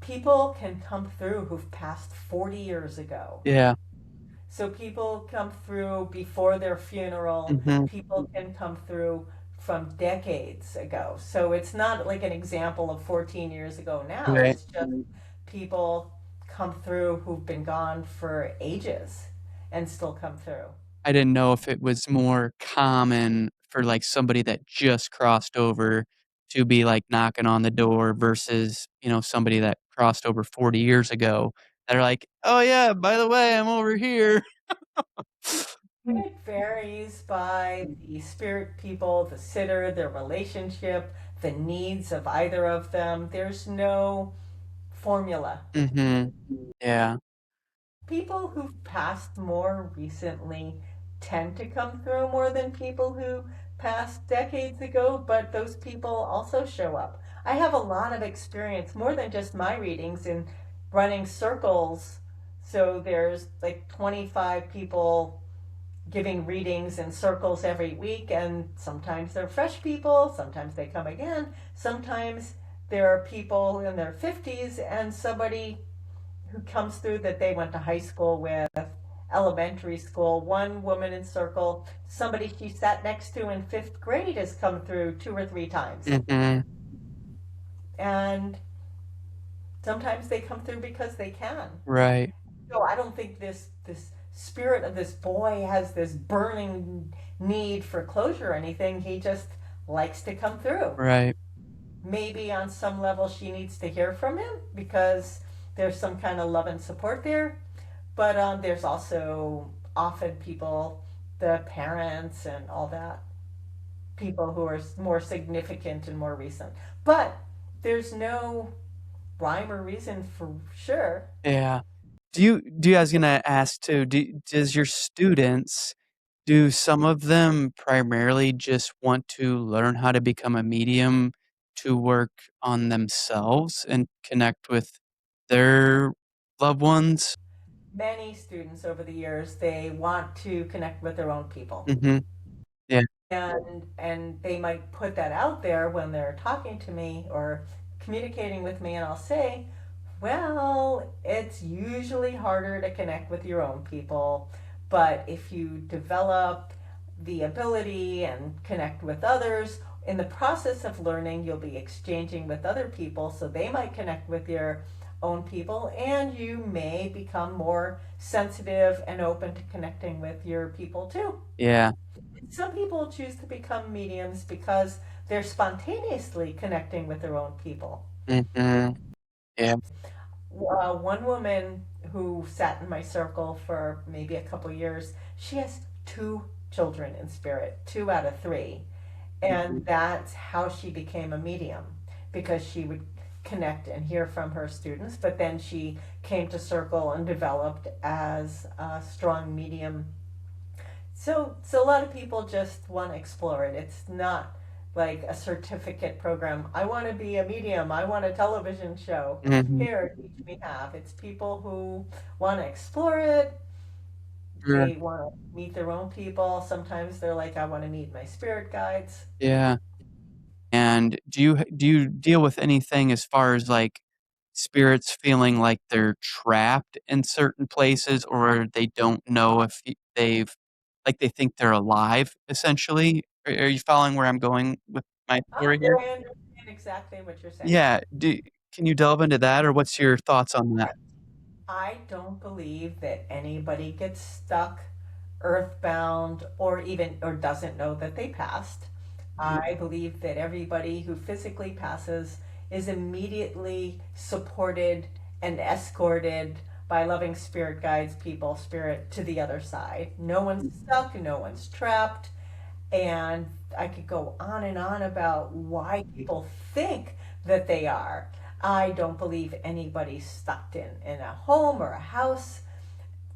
People can come through who've passed 40 years ago. Yeah. So people come through before their funeral. Mhm. People can come through from decades ago. So it's not like an example of 14 years ago now. Right. It's just people come through who've been gone for ages and still come through. I didn't know if it was more common for, like, somebody that just crossed over to be, like, knocking on the door versus, somebody that crossed over 40 years ago that are like, "Oh, yeah, by the way, I'm over here." It varies by the spirit people, the sitter, their relationship, the needs of either of them. There's no formula. Mhm. Yeah. People who've passed more recently tend to come through more than people who passed decades ago, but those people also show up. I have a lot of experience, more than just my readings, in running circles. So there's like 25 people giving readings in circles every week, and sometimes they're fresh people, sometimes they come again, sometimes there are people in their 50s and somebody who comes through that they went to high school with, elementary school. One woman in circle, somebody she sat next to in fifth grade has come through 2 or 3 times. Mhm. And sometimes they come through because they can. Right. So I don't think this spirit of this boy has this burning need for closure or anything. He just likes to come through. Right. Maybe on some level she needs to hear from him because there's some kind of love and support there. But there's also often people, the parents and all that, people who are more significant and more recent. But there's no rhyme or reason for sure. Yeah. I was gonna ask too, does your students, do some of them primarily just want to learn how to become a medium to work on themselves and connect with their loved ones? Many students over the years, they want to connect with their own people. Mhm. Yeah. And they might put that out there when they're talking to me or communicating with me, and I'll say, well, it's usually harder to connect with your own people, but if you develop the ability and connect with others, in the process of learning, you'll be exchanging with other people, so they might connect with your own people, and you may become more sensitive and open to connecting with your people too. Yeah. Some people choose to become mediums because they're spontaneously connecting with their own people. Mhm. Yeah. One woman who sat in my circle for maybe a couple years, she has 2 children in spirit, 2 out of 3. And that's how she became a medium, because she would connect and hear from her students, but then she came to circle and developed as a strong medium. So a lot of people just want to explore it. It's not like a certificate program. I want to be a medium. I want a television show. Mhm. Here, teach me have. It's people who want to explore it. Sure. They want to meet their own people. Sometimes they're like, I want to meet my spirit guides. Yeah. And do you deal with anything as far as, like, spirits feeling like they're trapped in certain places or they don't know if they think they're alive, essentially? Are you following where I'm going with my story here? I understand exactly what you're saying. Yeah, can you delve into that, or what's your thoughts on that? I don't believe that anybody gets stuck earthbound or doesn't know that they passed. I believe that everybody who physically passes is immediately supported and escorted by loving spirit guides, people, spirit to the other side. No one's stuck, no one's trapped. And I could go on and on about why people think that they are. I don't believe anybody's stuck in a home or a house,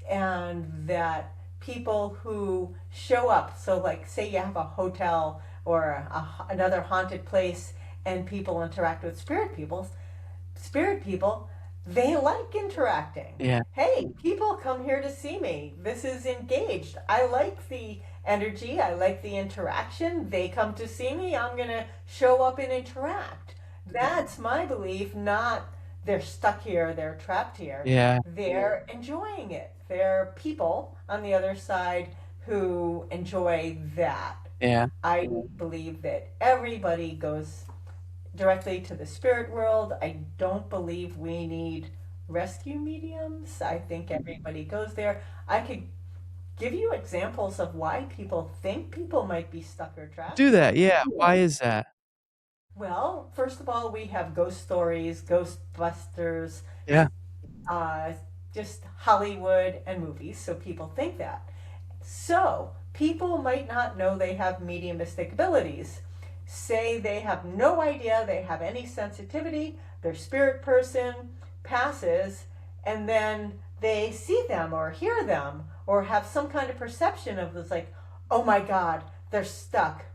and that people who show up, so like say you have a hotel or another haunted place, and people interact with spirit people, they like interacting. Yeah, Hey, people come here to see me. This is engaged. I like the energy. I like the interaction. They come to see me. I'm going to show up and interact. That's my belief, not they're stuck here, they're trapped here. yeah, They're enjoying it. They're people on the other side who enjoy that. Yeah. I believe that everybody goes directly to the spirit world. I don't believe we need rescue mediums. I think everybody goes there. I could give you examples of why people think people might be stuck or trapped. Do that. Yeah. Why is that? Well, first of all, we have ghost stories, Ghostbusters, Yeah. uh, just Hollywood and movies, so people think that. So, people might not know they have mediumistic abilities. Say they have no idea they have any sensitivity, their spirit person passes, and then they see them or hear them or have some kind of perception of this, like, oh my God, they're stuck.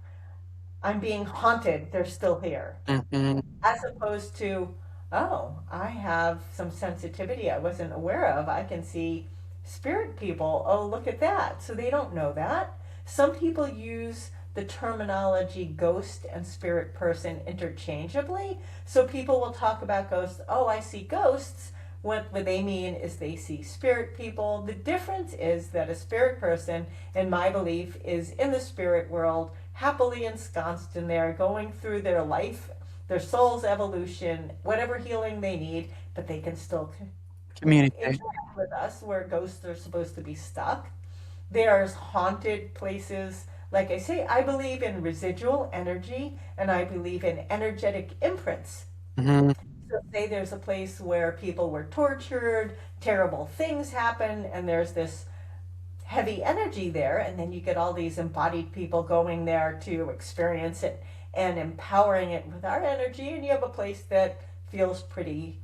I'm being haunted. They're still here. Hmm. As opposed to, oh, I have some sensitivity I wasn't aware of. I can see spirit people. Oh, look at that. So they don't know that. Some people use the terminology ghost and spirit person interchangeably. So people will talk about ghosts. Oh, I see ghosts. What they mean is they see spirit people. The difference is that a spirit person, in my belief, is in the spirit world, happily ensconced in there, going through their life, their soul's evolution, whatever healing they need, but they can still Communicate. interact with us where ghosts are supposed to be stuck. There's haunted places. Like I say, I believe in residual energy and I believe in energetic imprints. Hmm. So say there's a place where people were tortured, terrible things happen, and there's this heavy energy there, and then you get all these embodied people going there to experience it and empowering it with our energy, and you have a place that feels pretty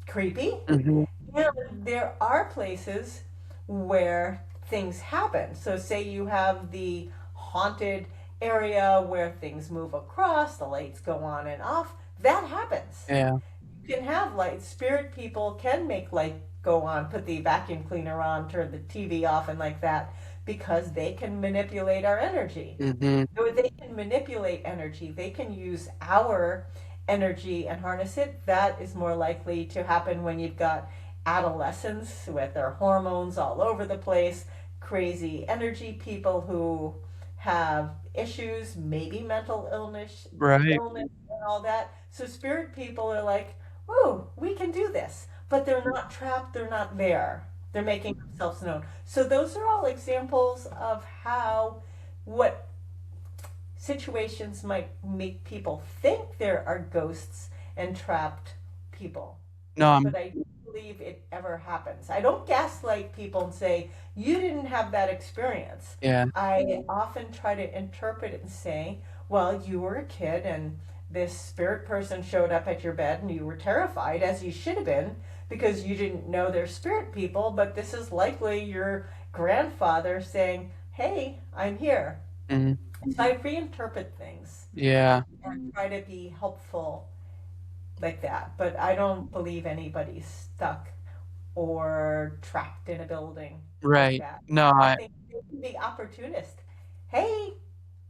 creepy. Hmm. And there are places where things happen. So, say you have the haunted area where things move across, the lights go on and off. That happens. Yeah. You can have lights. Spirit people can make light go on, put the vacuum cleaner on, turn the TV off, and like that, because they can manipulate our energy. Hmm. Or they can manipulate energy. They can use our energy and harness it. That is more likely to happen when you've got adolescents with their hormones all over the place, crazy energy people who have issues, maybe mental Right. illness and all that. So spirit people are like, "Ooh, we can do this," but they're not trapped. They're not there. They're making themselves known. So those are all examples of how what situations might make people think there are ghosts and trapped people. No, But I'm, I don't believe it ever happens. I don't gaslight people and say, you didn't have that experience. yeah. I often try to interpret it and say, well, you were a kid and this spirit person showed up at your bed and you were terrified, as you should have been, because you didn't know they're spirit people, but this is likely your grandfather saying, hey, I'm here. Mhm. So I reinterpret things Yeah. and try to be helpful like that. But I don't believe anybody's stuck or trapped in a building like Right. that. No, I I think they can be opportunist. Hey,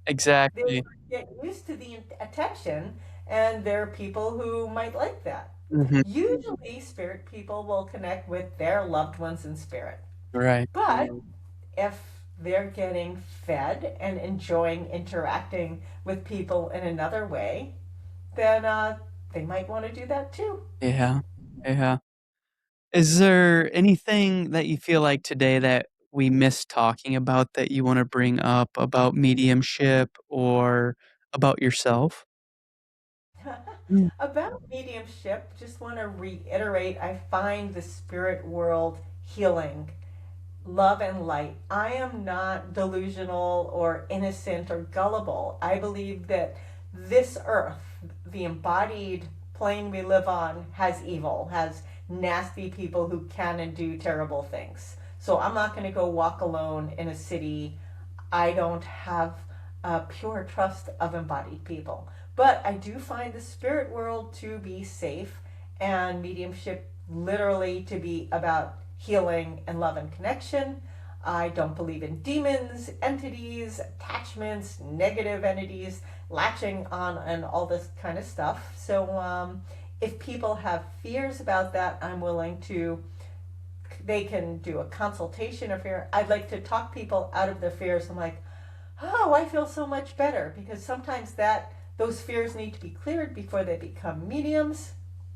they exactly. get used to the attention, and there are people who might like that. Hmm. Usually, spirit people will connect with their loved ones in spirit. Right. But if they're getting fed and enjoying interacting with people in another way, then they might want to do that too. Yeah. Yeah. Is there anything that you feel like today that we missed talking about that you wanna bring up about mediumship or about yourself? Mm. About mediumship, just want to reiterate I find the spirit world healing, love, and light. I am not delusional or innocent or gullible. I believe that this earth, the embodied plane we live on, has evil, has nasty people who can and do terrible things. So I'm not going to go walk alone in a city. I don't have a pure trust of embodied people. But I do find the spirit world to be safe and mediumship literally to be about healing and love and connection. I don't believe in demons, entities, attachments, negative entities, latching on, and all this kind of stuff. So, if people have fears about that, I'm willing to. They can do a consultation of fear. I'd like to talk people out of their fears. I'm like, oh, I feel so much better, because sometimes that those fears need to be cleared before they become mediums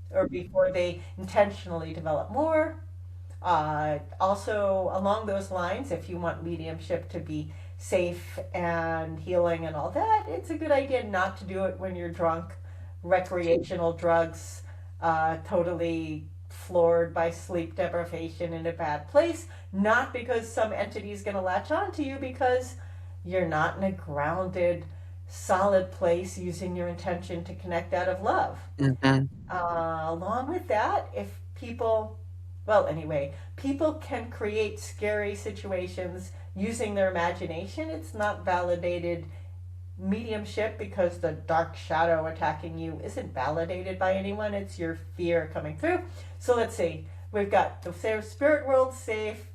or before they intentionally develop more. Also, along those lines, if you want mediumship to be safe and healing and all that, it's a good idea not to do it when you're drunk, recreational drugs, totally floored by sleep deprivation in a bad place. Not because some entity is going to latch on to you, because you're not in a grounded, solid place using your intention to connect out of love. Mhm. Along with that, if people, well, anyway, people can create scary situations using their imagination. It's not validated mediumship, because the dark shadow attacking you isn't validated by anyone. It's your fear coming through. So let's see. We've got the spirit world safe,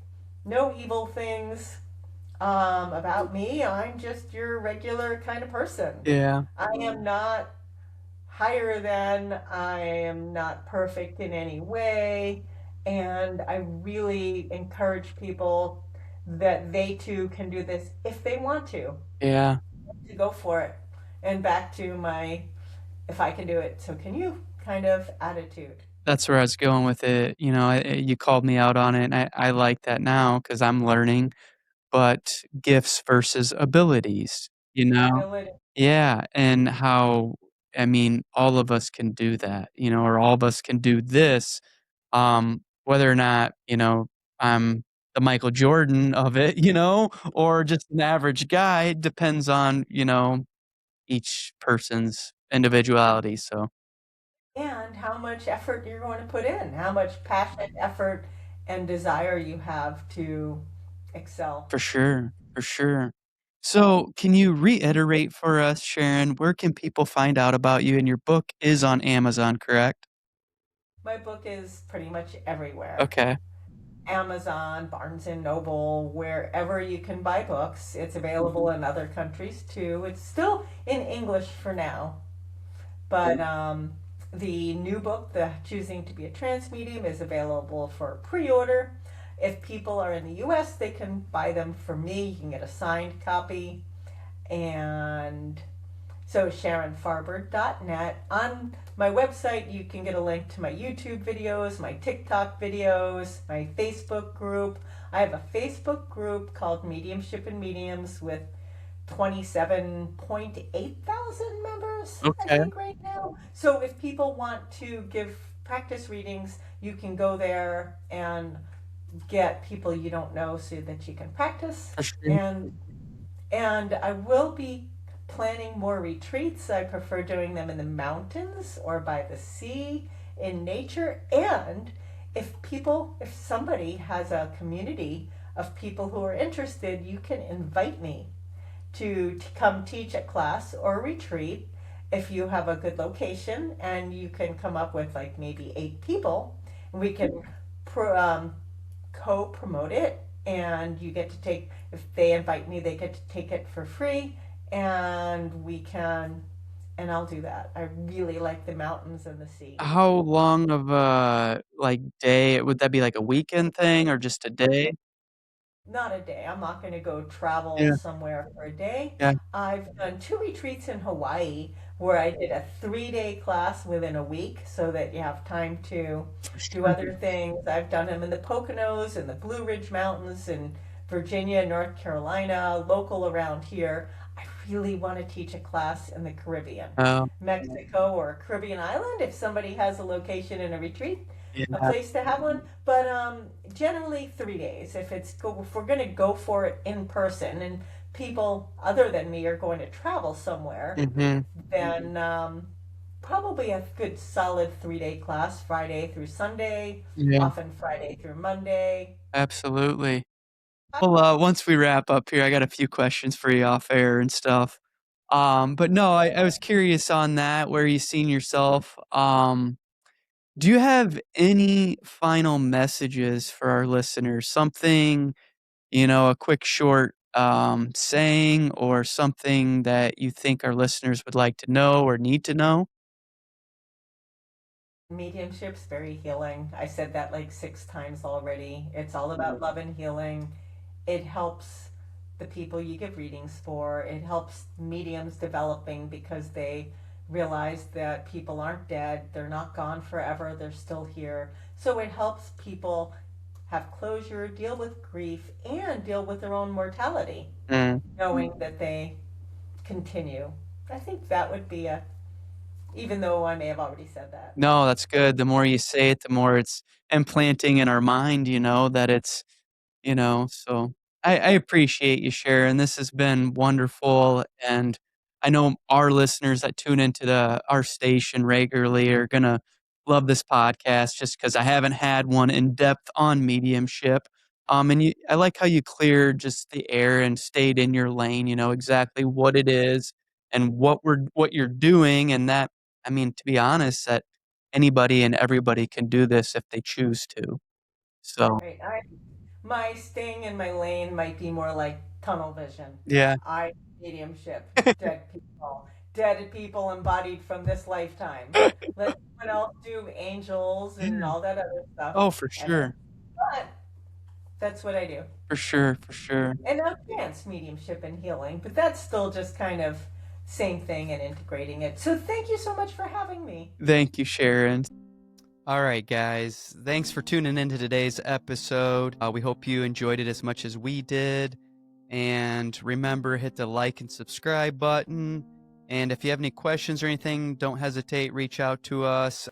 no evil things. About me, I'm just your regular kind of person. Yeah. I am not higher than, I am not perfect in any way. And I really encourage people that they too can do this if they want Yeah. to go for it. And back to my, if I can do it, so can you kind of attitude. That's where I was going with it. You called me out on it, and I like that now because 'cause I'm learning, but gifts versus abilities, you know? Ability. Yeah, and how I mean, all of us can do that, or all of us can do this, whether or not, I'm the Michael Jordan of it, or just an average guy, it depends on, each person's individuality, so And how much effort you're going to put in, how much passion, effort, and desire you have to excel. for sure, for sure. So, can you reiterate for us, Sharon, where can people find out about you? And your book is on Amazon, correct? My book is pretty much everywhere. Okay, Amazon, Barnes and Noble, wherever you can buy books. It's available in other countries too. It's still in English for now, but the new book, The Choosing to be a Trance Medium, is available for pre-order. If people are in the US, they can buy them from me. You can get a signed copy. And so SharonFarber.net. On my website, you can get a link to my YouTube videos, my TikTok videos, my Facebook group. I have a Facebook group called Mediumship and Mediums with 27.8 thousand members, I okay, think, right now. So if people want to give practice readings, you can go there and get people you don't know so that you can practice. for sure. And I will be planning more retreats. I prefer doing them in the mountains or by the sea, in nature. And if somebody has a community of people who are interested, you can invite me to come teach a class or a retreat if you have a good location, and you can come up with like maybe 8 people, and we can pro, co-promote it, and you get to take, if they invite me, they get to take it for free, and we can, and I'll do that. I really like the mountains and the sea. How long of a, day would that be, like, a weekend thing or just a day? Not a day. I'm not going to go travel Yeah, somewhere for a day. yeah, I've done 2 retreats in Hawaii where I did a 3 day class within a week so that you have time to for do sure. other things. I've done them in the Poconos and the Blue Ridge Mountains in Virginia, North Carolina, local around here. I really want to teach a class in the Caribbean, Oh, Mexico, or a Caribbean island if somebody has a location in a retreat, a yeah, place to have one. But generally 3 days. If we're going to go for it in person, and people other than me are going to travel somewhere, mhm, then probably a good solid 3 day class, Friday through Sunday, yeah, often Friday through Monday. absolutely. Well, once we wrap up here, I got a few questions for you off air and stuff. But no, I was curious on that, where you seen yourself. Do you have any final messages for our listeners? Something, a quick short, saying or something that you think our listeners would like to know or need to know? Mediumship's very healing. I said that like 6 times already. It's all about love and healing. It helps the people you give readings for. It helps mediums developing because they realize that people aren't dead, they're not gone forever, they're still here. So it helps people have closure, deal with grief, and deal with their own mortality, Mm. knowing that they continue. I think that would be a, even though I may have already said that. No, that's good. The more you say it, the more it's implanting in our mind, that it's, so I appreciate you sharing. This has been wonderful. And I know our listeners that tune into our station regularly are going to love this podcast just because I haven't had one in depth on mediumship. And I like how you cleared just the air and stayed in your lane, exactly what it is and what you're doing. And that, I mean, to be honest, that anybody and everybody can do this if they choose to. So, Right. My staying in my lane might be more like tunnel vision. yeah. I mediumship, dead people embodied from this lifetime. Let someone else do angels and Yeah. all that other stuff, Oh, for and sure. but that's what I do. For sure, for sure. And now trance mediumship and healing, but that's still just kind of same thing and integrating it. So thank you so much for having me. Thank you, Sharon. All right, guys. Thanks for tuning into today's episode. We hope you enjoyed it as much as we did. And remember, hit the like and subscribe button. And if you have any questions or anything, don't hesitate, reach out to us.